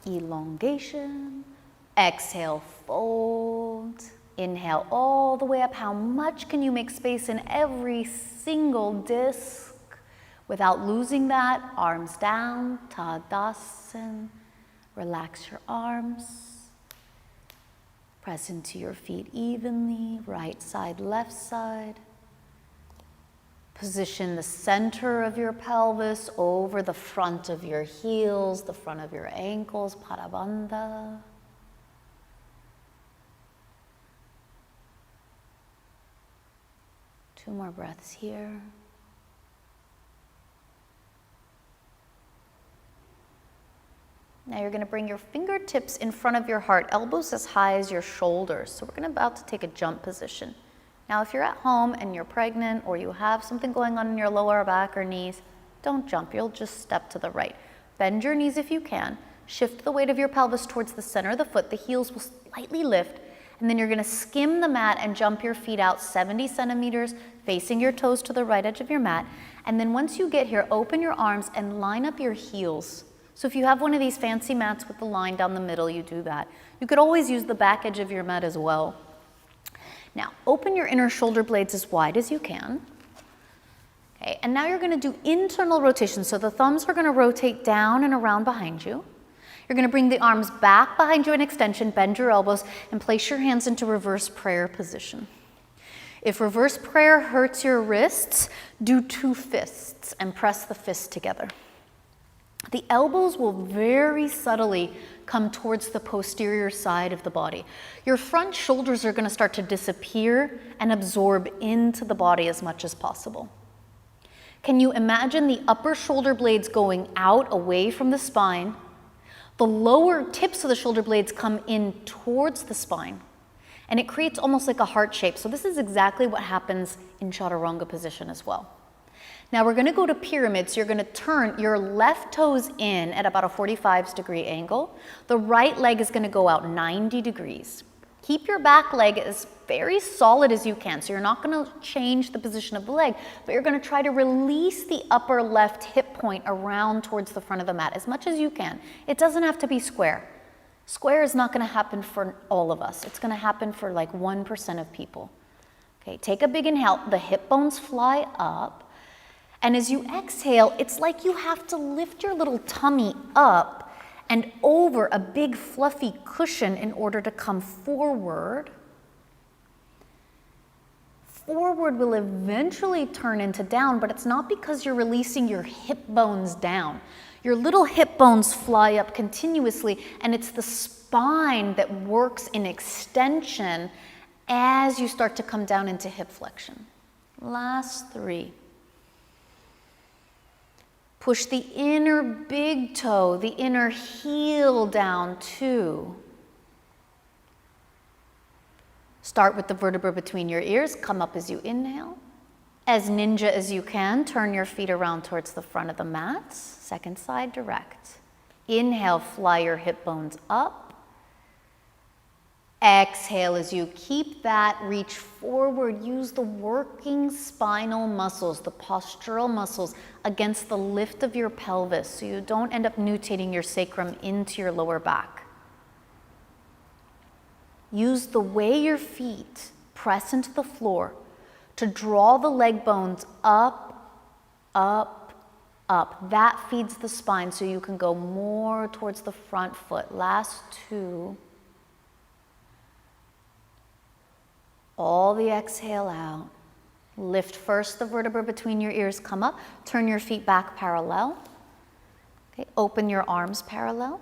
Elongation. Exhale, fold. Inhale all the way up. How much can you make space in every single disc without losing that? Arms down, Tadasana. Relax your arms. Press into your feet evenly, right side, left side. Position the center of your pelvis over the front of your heels, the front of your ankles, Padabandha. Two more breaths here. Now you're going to bring your fingertips in front of your heart, elbows as high as your shoulders. So we're about to take a jump position. Now if you're at home and you're pregnant or you have something going on in your lower back or knees, don't jump, you'll just step to the right. Bend your knees if you can. Shift the weight of your pelvis towards the center of the foot. The heels will slightly lift, and then you're going to skim the mat and jump your feet out 70 centimeters, facing your toes to the right edge of your mat. And then once you get here, open your arms and line up your heels. So if you have one of these fancy mats with the line down the middle, you do that. You could always use the back edge of your mat as well. Now, open your inner shoulder blades as wide as you can. Okay, and now you're going to do internal rotation. So the thumbs are going to rotate down and around behind you. You're going to bring the arms back behind you in extension, bend your elbows, and place your hands into reverse prayer position. If reverse prayer hurts your wrists, do two fists and press the fists together. The elbows will very subtly come towards the posterior side of the body. Your front shoulders are going to start to disappear and absorb into the body as much as possible. Can you imagine the upper shoulder blades going out away from the spine? The lower tips of the shoulder blades come in towards the spine, and it creates almost like a heart shape. So this is exactly what happens in chaturanga position as well. Now we're going to go to pyramids. You're going to turn your left toes in at about a 45-degree angle. The right leg is going to go out 90 degrees. Keep your back leg as very solid as you can. So you're not going to change the position of the leg, but you're going to try to release the upper left hip point around towards the front of the mat as much as you can. It doesn't have to be square. Square is not going to happen for all of us. It's going to happen for like 1% of people. Okay, take a big inhale. The hip bones fly up. And as you exhale, it's like you have to lift your little tummy up and over a big fluffy cushion in order to come forward. Forward will eventually turn into down, but it's not because you're releasing your hip bones down. Your little hip bones fly up continuously, and it's the spine that works in extension as you start to come down into hip flexion. Last 3. Push the inner big toe, the inner heel down 2. Start with the vertebra between your ears. Come up as you inhale. As ninja as you can, turn your feet around towards the front of the mat. Second side direct. Inhale, fly your hip bones up. Exhale as you keep that reach forward. Use the working spinal muscles, the postural muscles against the lift of your pelvis so you don't end up nutating your sacrum into your lower back. Use the way your feet press into the floor to draw the leg bones up, up, up. That feeds the spine so you can go more towards the front foot. Last 2. All the exhale out. Lift first the vertebra between your ears, come up. Turn your feet back parallel. Okay, open your arms parallel.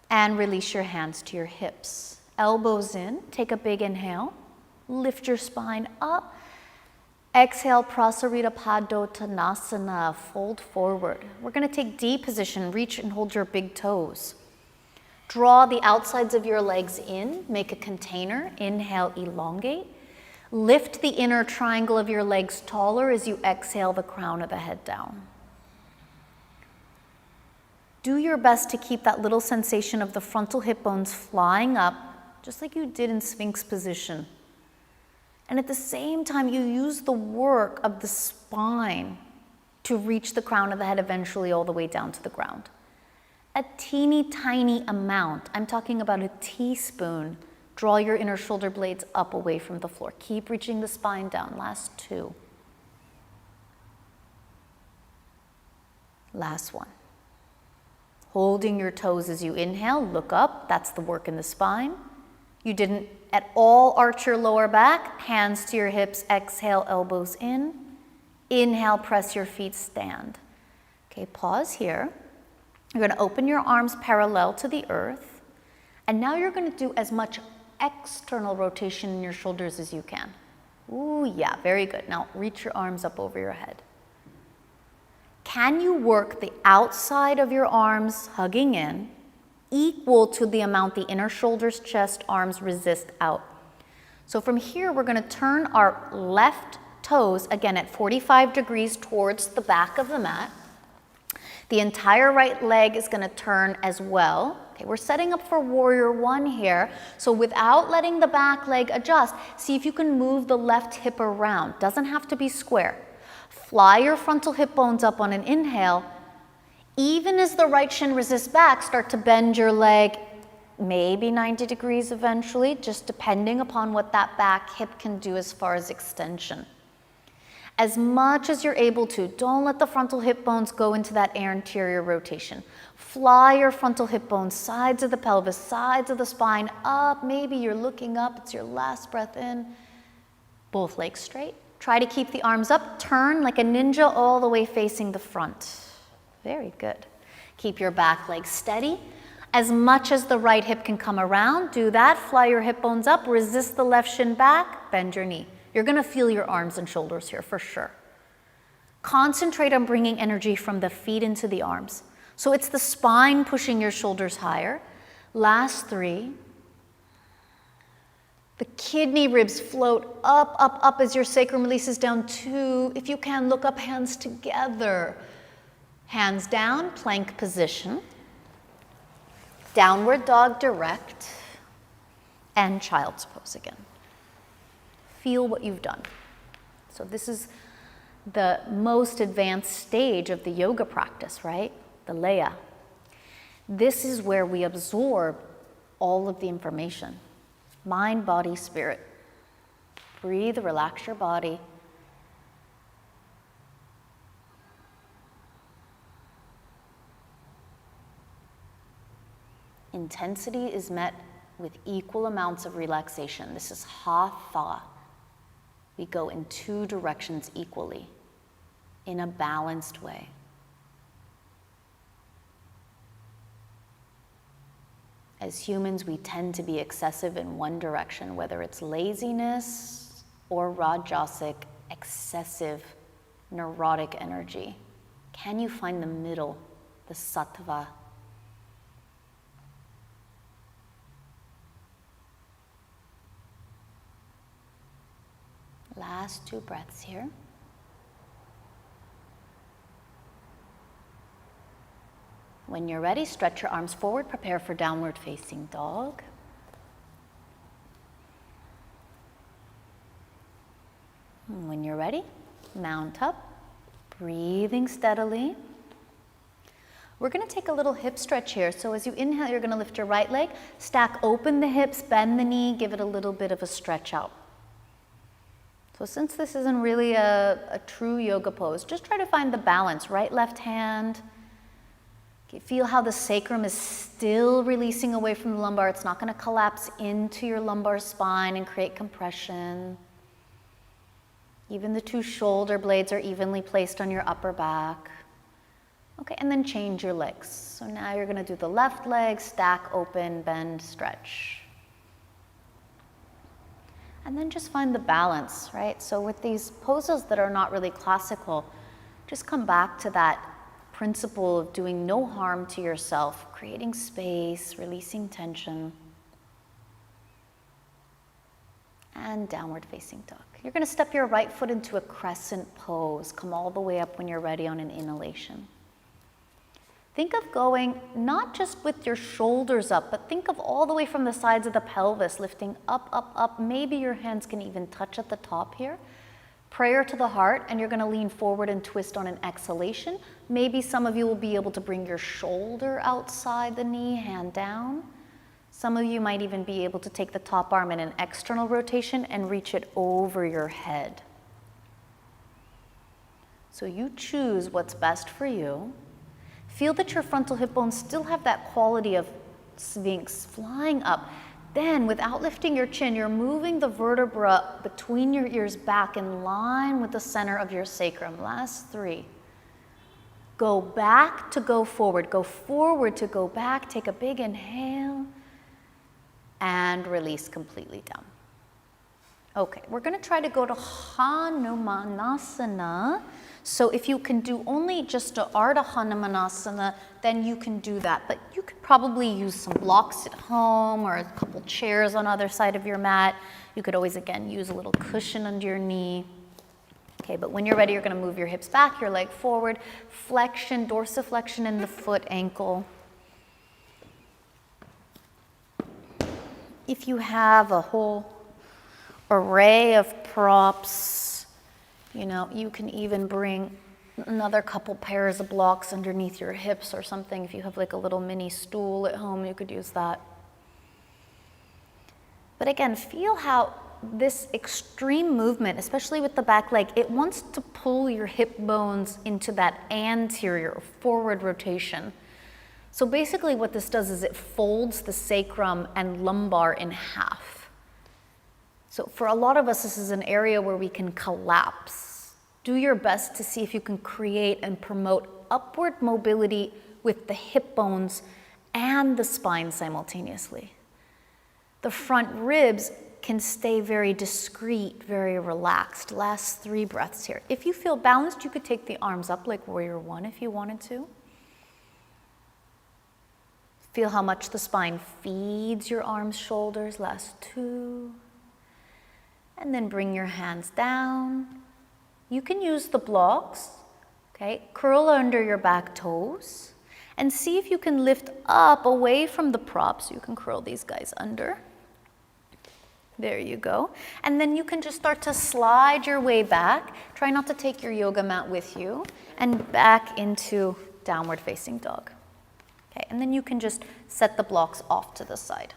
And release your hands to your hips. Elbows in, take a big inhale. Lift your spine up. Exhale, Prasarita Padottanasana, fold forward. We're gonna take D position, reach and hold your big toes. Draw the outsides of your legs in, make a container. Inhale, elongate. Lift the inner triangle of your legs taller as you exhale the crown of the head down. Do your best to keep that little sensation of the frontal hip bones flying up, just like you did in Sphinx position. And at the same time, you use the work of the spine to reach the crown of the head eventually all the way down to the ground. A teeny tiny amount, I'm talking about a teaspoon, draw your inner shoulder blades up away from the floor. Keep reaching the spine down. Last 2. Last 1. Holding your toes as you inhale, look up, that's the work in the spine. You didn't at all arch your lower back, hands to your hips, exhale, elbows in. Inhale, press your feet, stand. Okay, pause here. You're going to open your arms parallel to the earth, and now you're going to do as much external rotation in your shoulders as you can. Ooh, yeah, very good. Now reach your arms up over your head. Can you work the outside of your arms hugging in equal to the amount the inner shoulders, chest, arms resist out? So from here, we're going to turn our left toes, again at 45 degrees towards the back of the mat. The entire right leg is going to turn as well. Okay, we're setting up for warrior 1 here. So without letting the back leg adjust, see if you can move the left hip around. Doesn't have to be square. Fly your frontal hip bones up on an inhale. Even as the right shin resists back, start to bend your leg, maybe 90 degrees eventually, just depending upon what that back hip can do as far as extension. As much as you're able to, don't let the frontal hip bones go into that anterior rotation. Fly your frontal hip bones, sides of the pelvis, sides of the spine, up. Maybe you're looking up, it's your last breath in. Both legs straight. Try to keep the arms up, turn like a ninja all the way facing the front. Very good. Keep your back leg steady. As much as the right hip can come around, do that. Fly your hip bones up, resist the left shin back, bend your knee. You're going to feel your arms and shoulders here for sure. Concentrate on bringing energy from the feet into the arms. So it's the spine pushing your shoulders higher. Last 3. The kidney ribs float up, up, up as your sacrum releases down. 2. If you can, look up, hands together. Hands down, plank position. Downward dog direct. and child's pose again. Feel what you've done. So this is the most advanced stage of the yoga practice, right? The laya. This is where we absorb all of the information. Mind, body, spirit. Breathe, relax your body. Intensity is met with equal amounts of relaxation. This is hatha. We go in two directions equally, in a balanced way. As humans, we tend to be excessive in one direction, whether it's laziness or rajasic, excessive, neurotic energy. Can you find the middle, the sattva? Last 2 breaths here. When you're ready, stretch your arms forward, prepare for downward facing dog. And when you're ready, mount up, breathing steadily. We're going to take a little hip stretch here. So as you inhale, you're going to lift your right leg, stack open the hips, bend the knee, give it a little bit of a stretch out. So since this isn't really a true yoga pose, just try to find the balance, right, left hand. Feel how the sacrum is still releasing away from the lumbar. It's not going to collapse into your lumbar spine and create compression. Even the 2 shoulder blades are evenly placed on your upper back. Okay, and then change your legs. So now you're going to do the left leg, stack, open, bend, stretch. And then just find the balance, right? So with these poses that are not really classical, just come back to that principle of doing no harm to yourself, creating space, releasing tension. And downward facing dog. You're going to step your right foot into a crescent pose. Come all the way up when you're ready on an inhalation. Think of going not just with your shoulders up, but think of all the way from the sides of the pelvis, lifting up, up, up. Maybe your hands can even touch at the top here. Prayer to the heart, and you're going to lean forward and twist on an exhalation. Maybe some of you will be able to bring your shoulder outside the knee, hand down. Some of you might even be able to take the top arm in an external rotation and reach it over your head. So you choose what's best for you. Feel that your frontal hip bones still have that quality of sphinx flying up. Then, without lifting your chin, you're moving the vertebra between your ears back in line with the center of your sacrum. Last 3. Go back to go forward. Go forward to go back. Take a big inhale. And release completely down. Okay, we're going to try to go to Hanumanasana. So if you can do only just a Ardha Hanumanasana, then you can do that. But you could probably use some blocks at home or a couple chairs on either side of your mat. You could always, again, use a little cushion under your knee. Okay, but when you're ready, you're going to move your hips back, your leg forward, flexion, dorsiflexion in the foot, ankle. If you have a whole array of props, you know, you can even bring another couple pairs of blocks underneath your hips or something. If you have like a little mini stool at home, you could use that. But again, feel how this extreme movement, especially with the back leg, it wants to pull your hip bones into that anterior forward rotation. So basically what this does is it folds the sacrum and lumbar in half. So for a lot of us, this is an area where we can collapse. Do your best to see if you can create and promote upward mobility with the hip bones and the spine simultaneously. The front ribs can stay very discreet, very relaxed. Last 3 breaths here. If you feel balanced, you could take the arms up like warrior 1 if you wanted to. Feel how much the spine feeds your arms, shoulders. Last 2. And then bring your hands down. You can use the blocks, okay? Curl under your back toes and see if you can lift up away from the props. You can curl these guys under. There you go. And then you can just start to slide your way back. Try not to take your yoga mat with you. And back into downward facing dog. Okay, and then you can just set the blocks off to the side.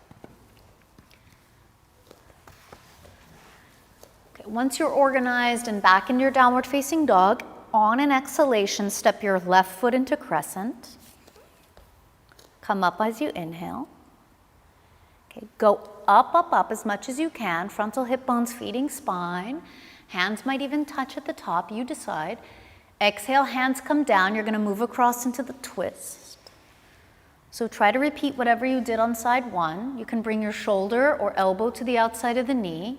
Okay, once you're organized and back in your downward facing dog, on an exhalation, step your left foot into crescent. Come up as you inhale. Okay, go up, up, up as much as you can. Frontal hip bones feeding spine. Hands might even touch at the top, you decide. Exhale, hands come down. You're going to move across into the twist. So try to repeat whatever you did on side one. You can bring your shoulder or elbow to the outside of the knee.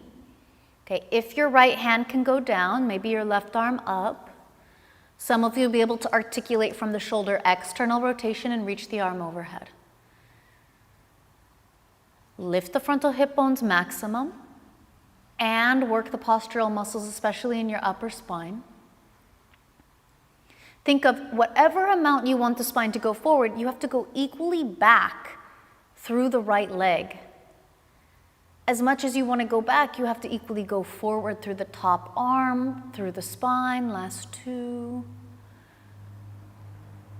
Okay, if your right hand can go down, maybe your left arm up. Some of you will be able to articulate from the shoulder external rotation and reach the arm overhead. Lift the frontal hip bones maximum and work the postural muscles, especially in your upper spine. Think of whatever amount you want the spine to go forward, you have to go equally back through the right leg. As much as you want to go back, you have to equally go forward through the top arm, through the spine. Last two.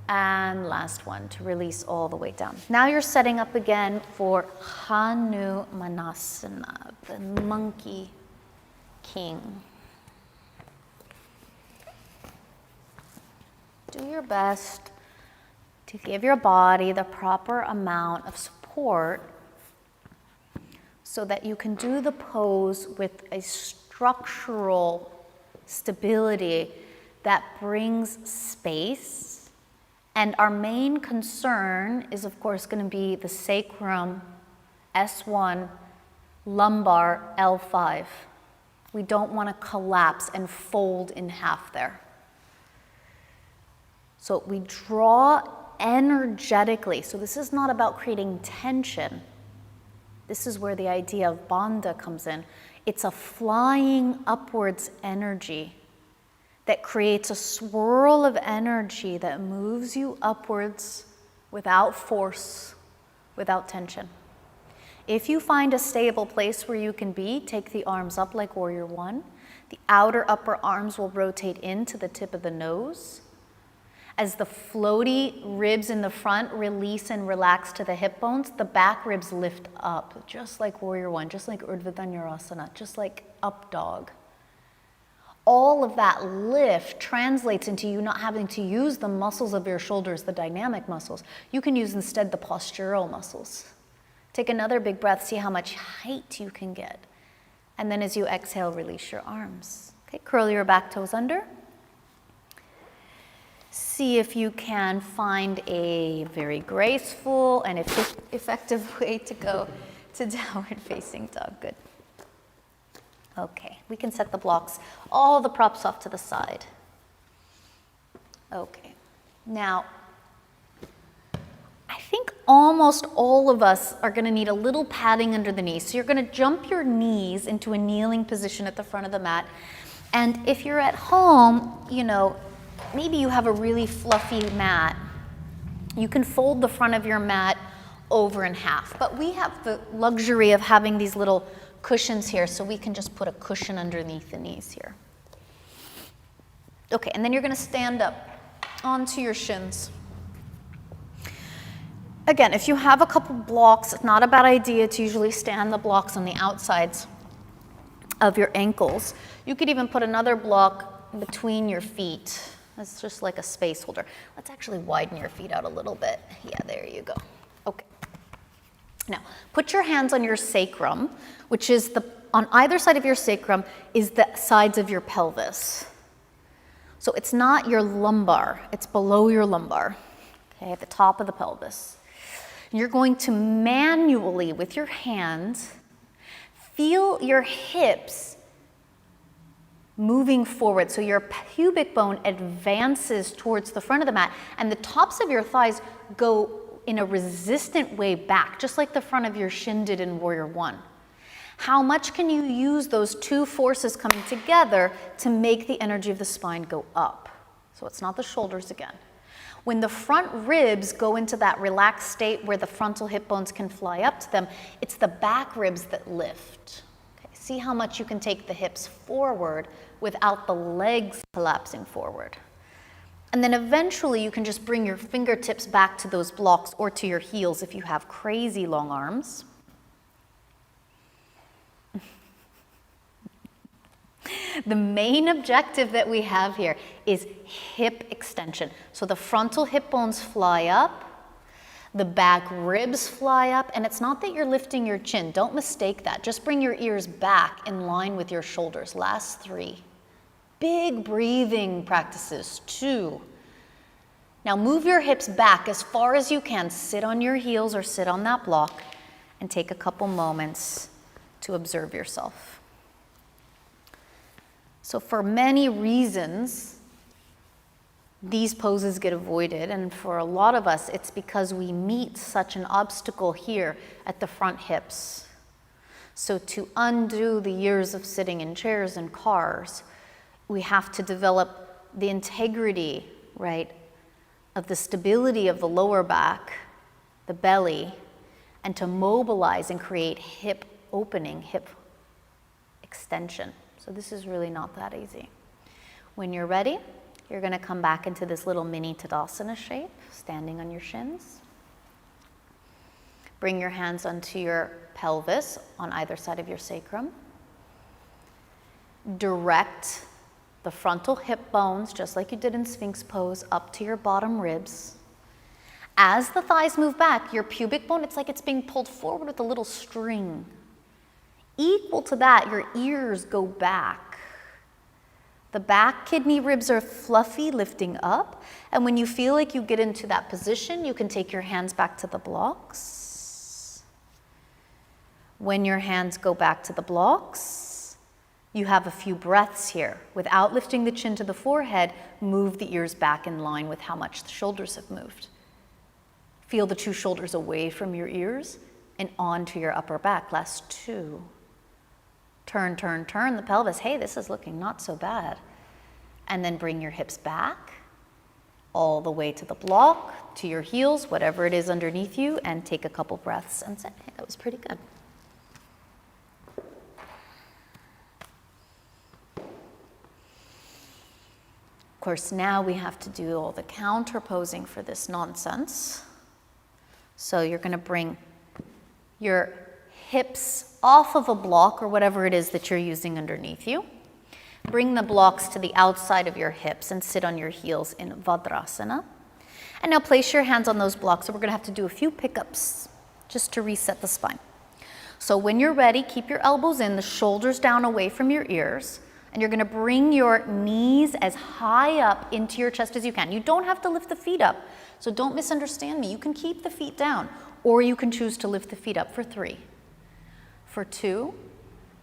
And last one to release all the way down. Now you're setting up again for Hanumanasana, the monkey king. Do your best to give your body the proper amount of support so that you can do the pose with a structural stability that brings space. And our main concern is, of course, going to be the sacrum, S1, lumbar, L5. We don't want to collapse and fold in half there. So we draw energetically. So this is not about creating tension. This is where the idea of bandha comes in. It's a flying upwards energy that creates a swirl of energy that moves you upwards without force, without tension. If you find a stable place where you can be, take the arms up like warrior one. The outer upper arms will rotate into the tip of the nose. As the floaty ribs in the front release and relax to the hip bones, the back ribs lift up, just like warrior one, just like Urdhva Dhanurasana, just like up dog. All of that lift translates into you not having to use the muscles of your shoulders, the dynamic muscles. You can use instead the postural muscles. Take another big breath, see how much height you can get. And then as you exhale, release your arms. Okay, curl your back toes under. See if you can find a very graceful and effective way to go to downward facing dog. Good. Okay, we can set the blocks, all the props off to the side. Okay, now, I think almost all of us are going to need a little padding under the knees. So you're going to jump your knees into a kneeling position at the front of the mat. And if you're at home, you know, maybe you have a really fluffy mat. You can fold the front of your mat over in half. But we have the luxury of having these little cushions here, so we can just put a cushion underneath the knees here. Okay, and then you're going to stand up onto your shins. Again, if you have a couple blocks, it's not a bad idea to usually stand the blocks on the outsides of your ankles. You could even put another block between your feet. It's just like a space holder. Let's actually widen your feet out a little bit. Yeah, there you go. Okay. Now, put your hands on your sacrum, which is on either side of your sacrum is the sides of your pelvis. So it's not your lumbar, it's below your lumbar, okay, at the top of the pelvis. You're going to manually, with your hands, feel your hips moving forward. So your pubic bone advances towards the front of the mat, and the tops of your thighs go in a resistant way back, just like the front of your shin did in Warrior One. How much can you use those two forces coming together to make the energy of the spine go up? So it's not the shoulders again. When the front ribs go into that relaxed state where the frontal hip bones can fly up to them, it's the back ribs that lift. See how much you can take the hips forward without the legs collapsing forward. And then eventually you can just bring your fingertips back to those blocks or to your heels if you have crazy long arms. The main objective that we have here is hip extension. So the frontal hip bones fly up, the back ribs fly up, and it's not that you're lifting your chin. Don't mistake that. Just bring your ears back in line with your shoulders. Last 3. Big breathing practices, 2. Now move your hips back as far as you can. Sit on your heels or sit on that block and take a couple moments to observe yourself. So for many reasons, these poses get avoided, and for a lot of us, it's because we meet such an obstacle here at the front hips. So to undo the years of sitting in chairs and cars, we have to develop the integrity, right, of the stability of the lower back, the belly, and to mobilize and create hip opening, hip extension. So this is really not that easy. When you're ready, you're going to come back into this little mini Tadasana shape, standing on your shins. Bring your hands onto your pelvis on either side of your sacrum. Direct the frontal hip bones, just like you did in Sphinx pose, up to your bottom ribs. As the thighs move back, your pubic bone, it's like it's being pulled forward with a little string. Equal to that, your ears go back. The back kidney ribs are fluffy, lifting up. And when you feel like you get into that position, you can take your hands back to the blocks. When your hands go back to the blocks, you have a few breaths here. Without lifting the chin to the forehead, move the ears back in line with how much the shoulders have moved. Feel the 2 shoulders away from your ears and onto your upper back. Last 2. Turn, turn, turn the pelvis. Hey, this is looking not so bad. And then bring your hips back all the way to the block, to your heels, whatever it is underneath you, and take a couple breaths and say, hey, that was pretty good. Of course, now we have to do all the counter posing for this nonsense. So you're going to bring your hips off of a block or whatever it is that you're using underneath you. Bring the blocks to the outside of your hips and sit on your heels in Vajrasana. And now place your hands on those blocks. So we're going to have to do a few pickups just to reset the spine. So when you're ready, keep your elbows in, the shoulders down away from your ears. And you're going to bring your knees as high up into your chest as you can. You don't have to lift the feet up. So don't misunderstand me. You can keep the feet down, or you can choose to lift the feet up for 3. For 2,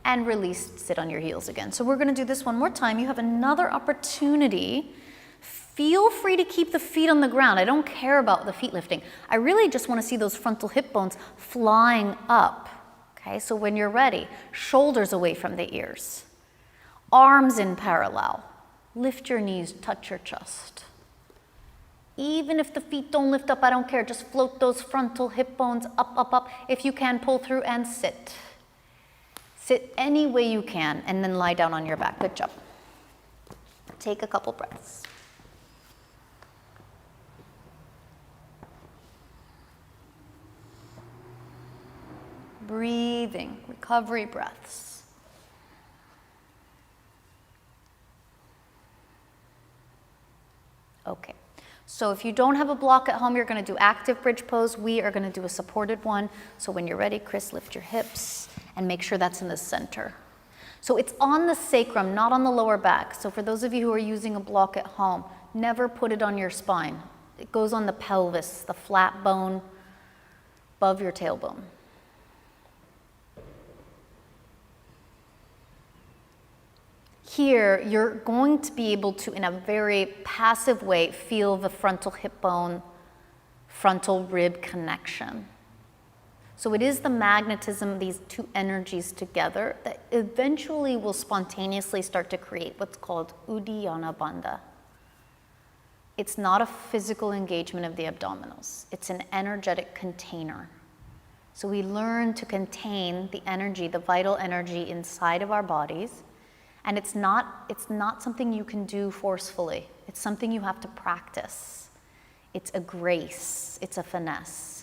and release, sit on your heels again. So we're going to do this one more time. You have another opportunity. Feel free to keep the feet on the ground. I don't care about the feet lifting. I really just want to see those frontal hip bones flying up. Okay, so when you're ready, shoulders away from the ears. Arms in parallel. Lift your knees, touch your chest. Even if the feet don't lift up, I don't care. Just float those frontal hip bones up, up, up. If you can, pull through and sit. Sit any way you can, and then lie down on your back. Good job. Take a couple breaths. Breathing, recovery breaths. Okay. So if you don't have a block at home, you're going to do active bridge pose. We are going to do a supported one. So when you're ready, Chris, lift your hips and make sure that's in the center. So it's on the sacrum, not on the lower back. So for those of you who are using a block at home, never put it on your spine. It goes on the pelvis, the flat bone above your tailbone. Here, you're going to be able to, in a very passive way, feel the frontal hip bone, frontal rib connection. So it is the magnetism of these 2 energies together that eventually will spontaneously start to create what's called Uddiyana Bandha. It's not a physical engagement of the abdominals. It's an energetic container So we learn to contain the energy, the vital energy inside of our bodies. And it's not something you can do forcefully. It's something you have to practice. It's a grace. It's a finesse.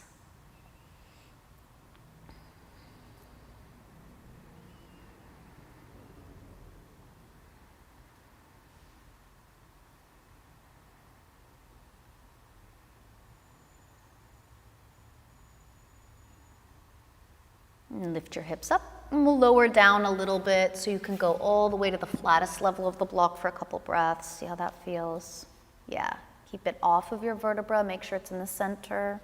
And lift your hips up, and we'll lower down a little bit so you can go all the way to the flattest level of the block for a couple breaths. See how that feels? Yeah, keep it off of your vertebra, make sure it's in the center.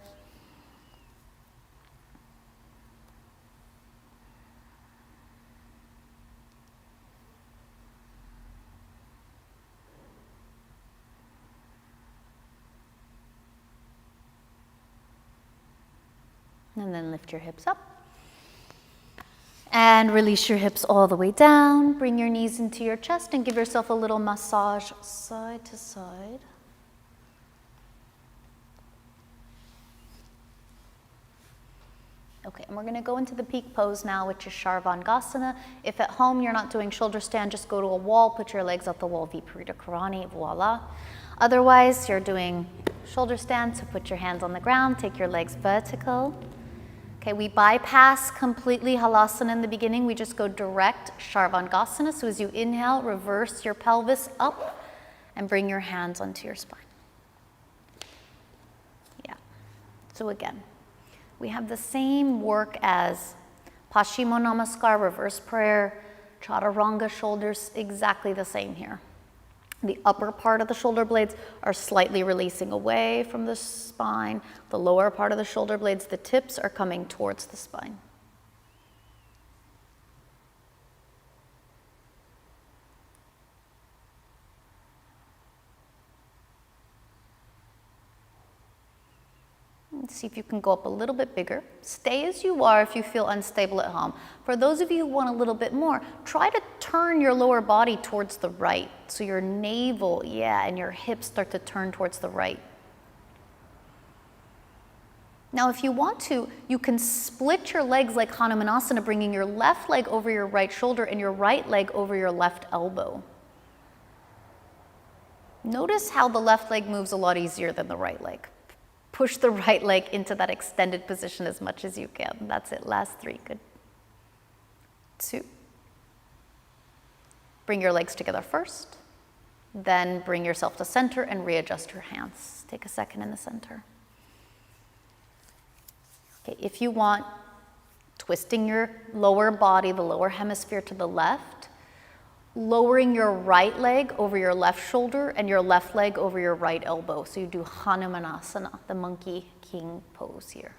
And then lift your hips up. And release your hips all the way down. Bring your knees into your chest and give yourself a little massage side to side. Okay, and we're going to go into the peak pose now, which is Sarvangasana. If at home you're not doing shoulder stand, just go to a wall, put your legs out the wall, Viparita Karani, voila. Otherwise, you're doing shoulder stand, so put your hands on the ground, take your legs vertical. Okay, we bypass completely Halasana in the beginning. We just go direct Sarvangasana. So as you inhale, reverse your pelvis up and bring your hands onto your spine. Yeah. So again, we have the same work as Paschimottanasana Namaskar, reverse prayer, Chaturanga shoulders, exactly the same here. The upper part of the shoulder blades are slightly releasing away from the spine. The lower part of the shoulder blades, the tips are coming towards the spine. Let's see if you can go up a little bit bigger. Stay as you are if you feel unstable at home. For those of you who want a little bit more, try to turn your lower body towards the right. So your navel, and your hips start to turn towards the right. Now, if you want to, you can split your legs like Hanumanasana, bringing your left leg over your right shoulder and your right leg over your left elbow. Notice how the left leg moves a lot easier than the right leg. Push the right leg into that extended position as much as you can. That's it. Last 3. Good. 2. Bring your legs together first. Then bring yourself to center and readjust your hands. Take a second in the center. Okay, if you want, twisting your lower body, the lower hemisphere to the left, lowering your right leg over your left shoulder and your left leg over your right elbow. So you do Hanumanasana, the monkey king pose here.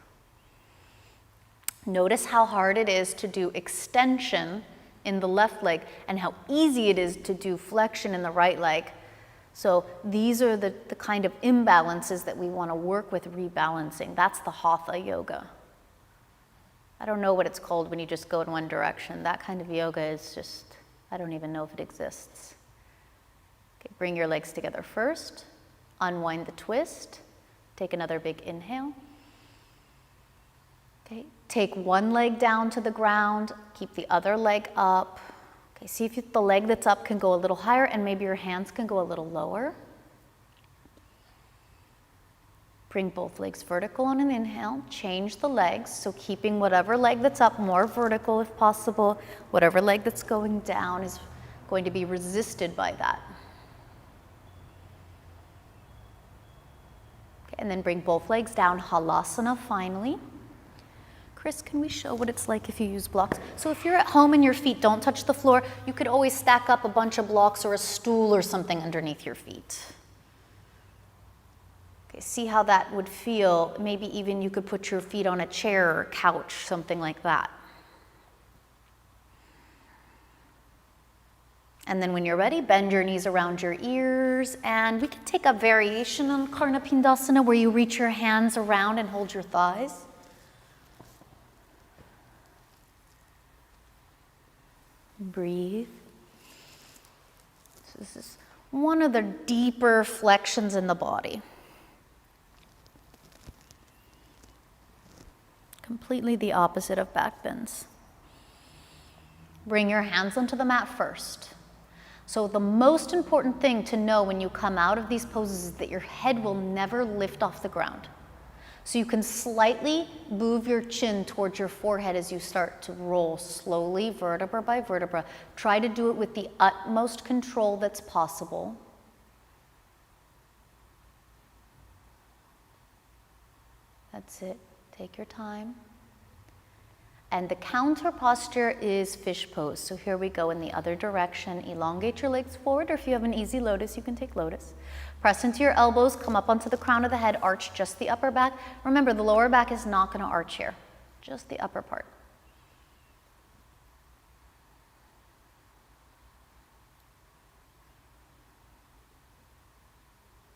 Notice how hard it is to do extension in the left leg and how easy it is to do flexion in the right leg. So these are the kind of imbalances that we want to work with rebalancing. That's the Hatha yoga. I don't know what it's called when you just go in one direction. That kind of yoga is just, I don't even know if it exists. Okay, bring your legs together first. Unwind the twist. Take another big inhale. Okay, take one leg down to the ground. Keep the other leg up. Okay, see if the leg that's up can go a little higher and maybe your hands can go a little lower. Bring both legs vertical on an inhale. Change the legs, so keeping whatever leg that's up more vertical if possible. Whatever leg that's going down is going to be resisted by that. Okay, and then bring both legs down, Halasana finally. Chris, can we show what it's like if you use blocks? So if you're at home and your feet don't touch the floor, you could always stack up a bunch of blocks or a stool or something underneath your feet. Okay, see how that would feel. Maybe even you could put your feet on a chair or couch, something like that. And then when you're ready, bend your knees around your ears, and we can take a variation on Karna Pindasana where you reach your hands around and hold your thighs. Breathe. So this is one of the deeper flexions in the body. completely the opposite of back bends. Bring your hands onto the mat first. So the most important thing to know when you come out of these poses is that your head will never lift off the ground. So you can slightly move your chin towards your forehead as you start to roll slowly, vertebra by vertebra. Try to do it with the utmost control that's possible. That's it. Take your time. And the counter posture is fish pose. So here we go in the other direction. Elongate your legs forward, or if you have an easy lotus, you can take lotus. Press into your elbows, come up onto the crown of the head, arch just the upper back. Remember, the lower back is not going to arch here, just the upper part.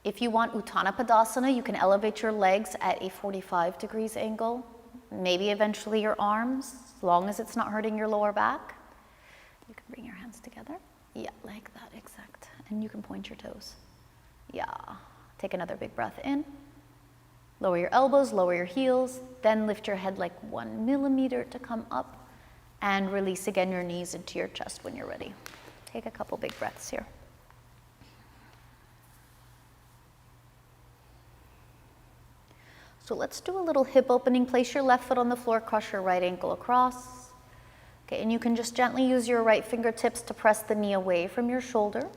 If you want Uttana Padasana, you can elevate your legs at a 45 degrees angle. Maybe eventually your arms, as long as it's not hurting your lower back. You can bring your hands together. Yeah, like that, exact. And you can point your toes. Yeah. Take another big breath in. Lower your elbows, lower your heels, then lift your head like 1 millimeter to come up, and release again your knees into your chest when you're ready. Take a couple big breaths here. So let's do a little hip opening. Place your left foot on the floor, cross your right ankle across. Okay, and you can just gently use your right fingertips to press the knee away from your shoulder.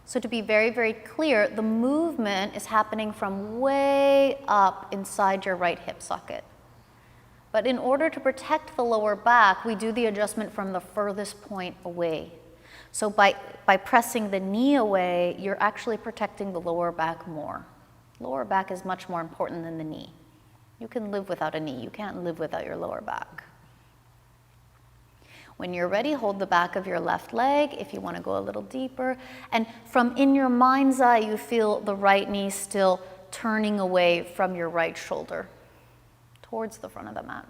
So to be very, very clear, the movement is happening from way up inside your right hip socket. But in order to protect the lower back, we do the adjustment from the furthest point away. So by pressing the knee away, you're actually protecting the lower back more. Lower back is much more important than the knee. You can live without a knee. You can't live without your lower back. When you're ready, hold the back of your left leg if you want to go a little deeper. And from in your mind's eye, you feel the right knee still turning away from your right shoulder towards the front of the mat.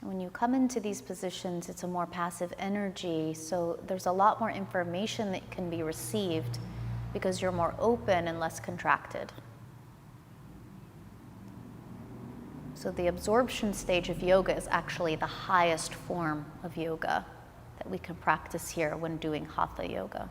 When you come into these positions, it's a more passive energy, so there's a lot more information that can be received because you're more open and less contracted. So the absorption stage of yoga is actually the highest form of yoga that we can practice here when doing Hatha yoga.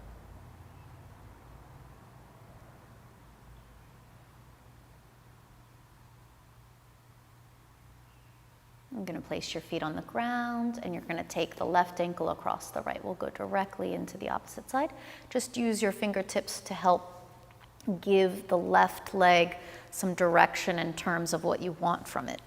I'm going to place your feet on the ground, and you're going to take the left ankle across the right. We'll go directly into the opposite side. Just use your fingertips to help give the left leg some direction in terms of what you want from it.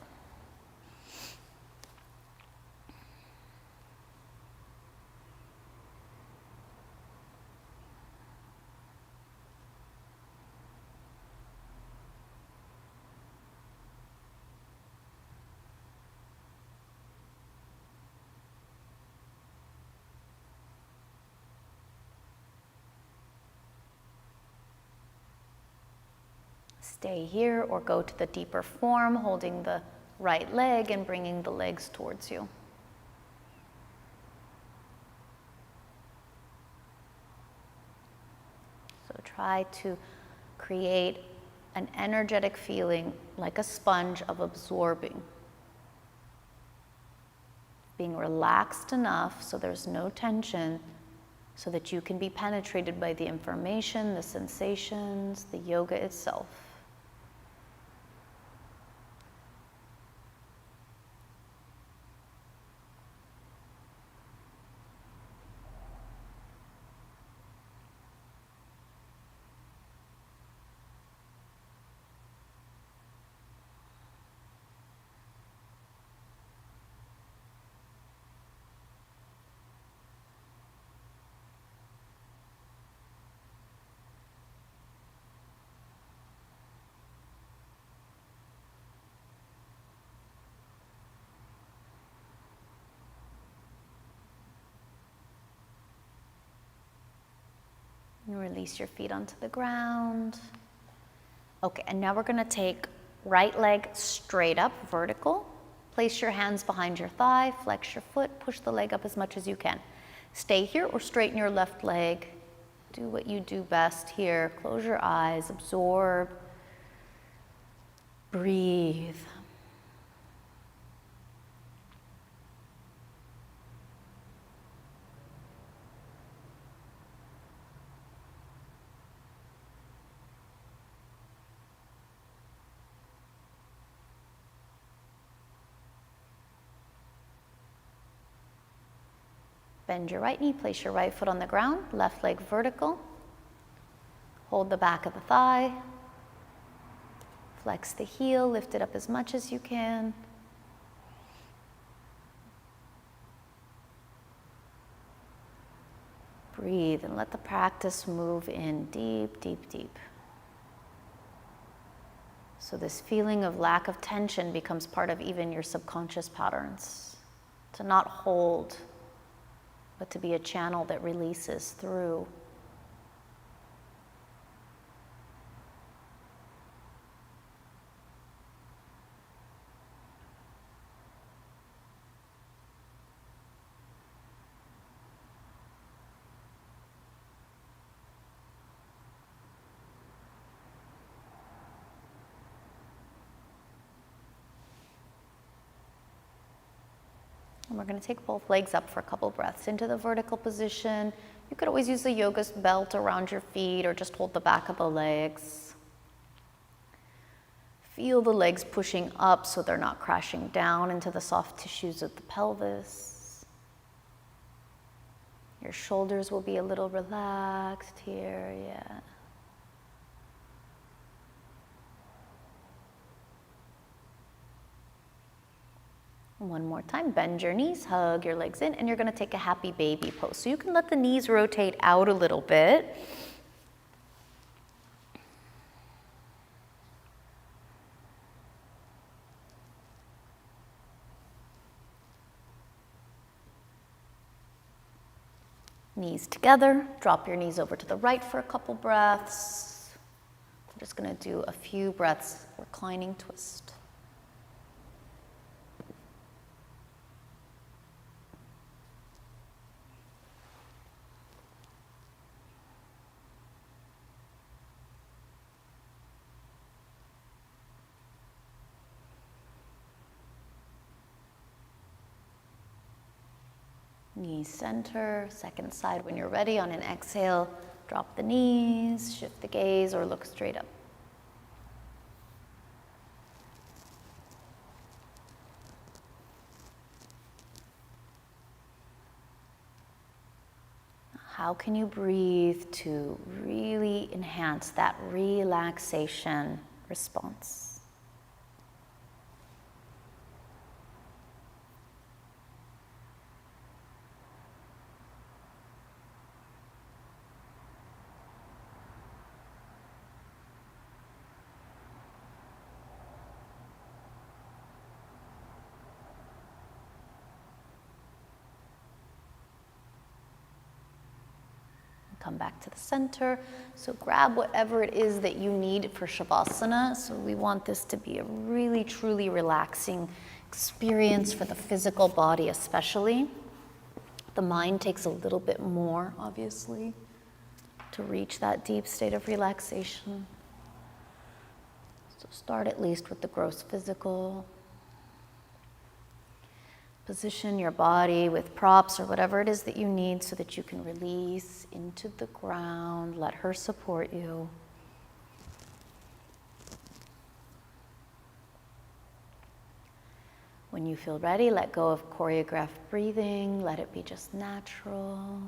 Stay here or go to the deeper form, holding the right leg and bringing the legs towards you. So try to create an energetic feeling like a sponge of absorbing. Being relaxed enough so there's no tension, so that you can be penetrated by the information, the sensations, the yoga itself. And release your feet onto the ground. Okay, and now we're gonna take right leg straight up, vertical. Place your hands behind your thigh, flex your foot, push the leg up as much as you can. Stay here or straighten your left leg. Do what you do best here. Close your eyes, absorb, breathe. Bend your right knee, place your right foot on the ground, left leg vertical. Hold the back of the thigh. Flex the heel, lift it up as much as you can. Breathe and let the practice move in deep, deep, deep. So this feeling of lack of tension becomes part of even your subconscious patterns. To not hold, but to be a channel that releases through. And we're going to take both legs up for a couple breaths into the vertical position. You could always use the yoga belt around your feet or just hold the back of the legs. Feel the legs pushing up so they're not crashing down into the soft tissues of the pelvis. Your shoulders will be a little relaxed here, yeah. One more time, bend your knees, hug your legs in, and you're going to take a happy baby pose. So you can let the knees rotate out a little bit. Knees together, drop your knees over to the right for a couple breaths. I'm just going to do a few breaths, reclining twist. Knees center, second side when you're ready. On an exhale, drop the knees, shift the gaze, or look straight up. How can you breathe to really enhance that relaxation response? Come back to the center. So grab whatever it is that you need for Shavasana. So we want this to be a really, truly relaxing experience for the physical body especially. The mind takes a little bit more, obviously, to reach that deep state of relaxation. So start at least with the gross physical. Position your body with props or whatever it is that you need so that you can release into the ground. Let her support you. When you feel ready, let go of choreographed breathing. Let it be just natural.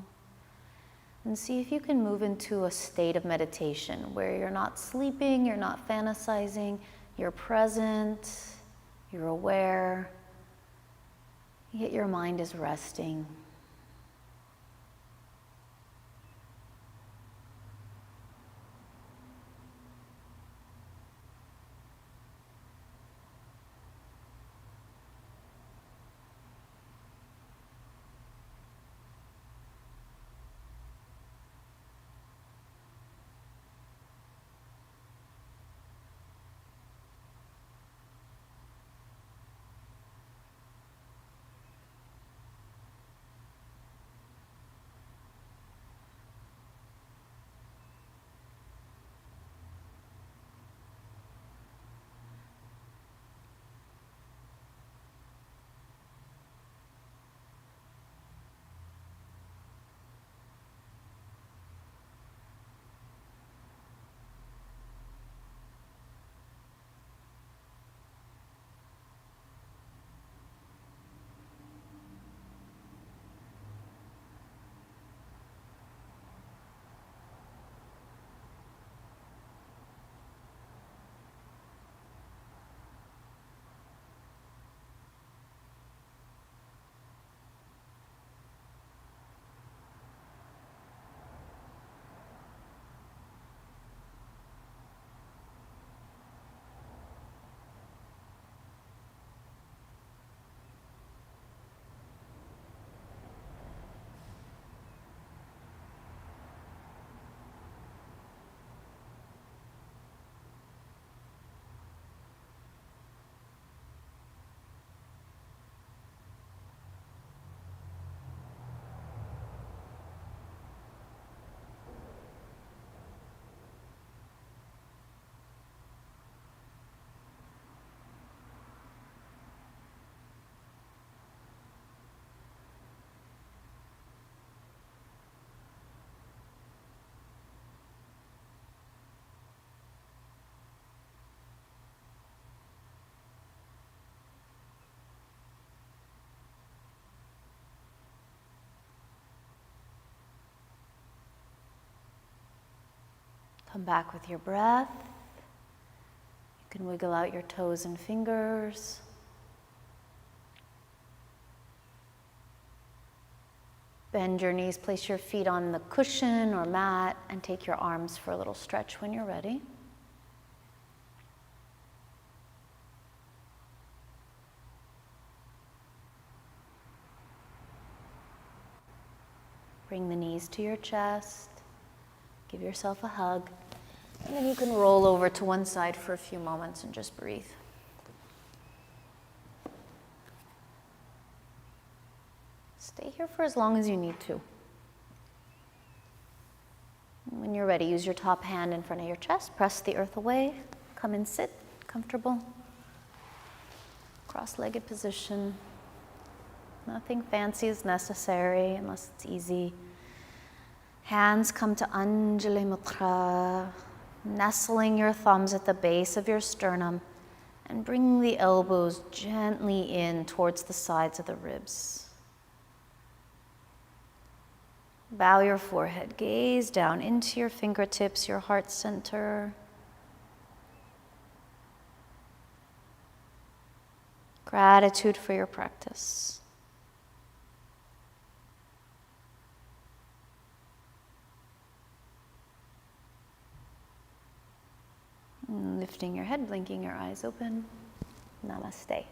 And see if you can move into a state of meditation where you're not sleeping, you're not fantasizing, you're present, you're aware. Yet your mind is resting. Come back with your breath. You can wiggle out your toes and fingers. Bend your knees, place your feet on the cushion or mat, and take your arms for a little stretch when you're ready. Bring the knees to your chest. Give yourself a hug. And then you can roll over to one side for a few moments and just breathe. Stay here for as long as you need to. When you're ready, use your top hand in front of your chest. Press the earth away. Come and sit, comfortable. Cross-legged position. Nothing fancy is necessary unless it's easy. Hands come to Anjali Mudra, nestling your thumbs at the base of your sternum and bring the elbows gently in towards the sides of the ribs. Bow your forehead, gaze down into your fingertips, your heart center. Gratitude for your practice. Lifting your head, blinking your eyes open. Namaste.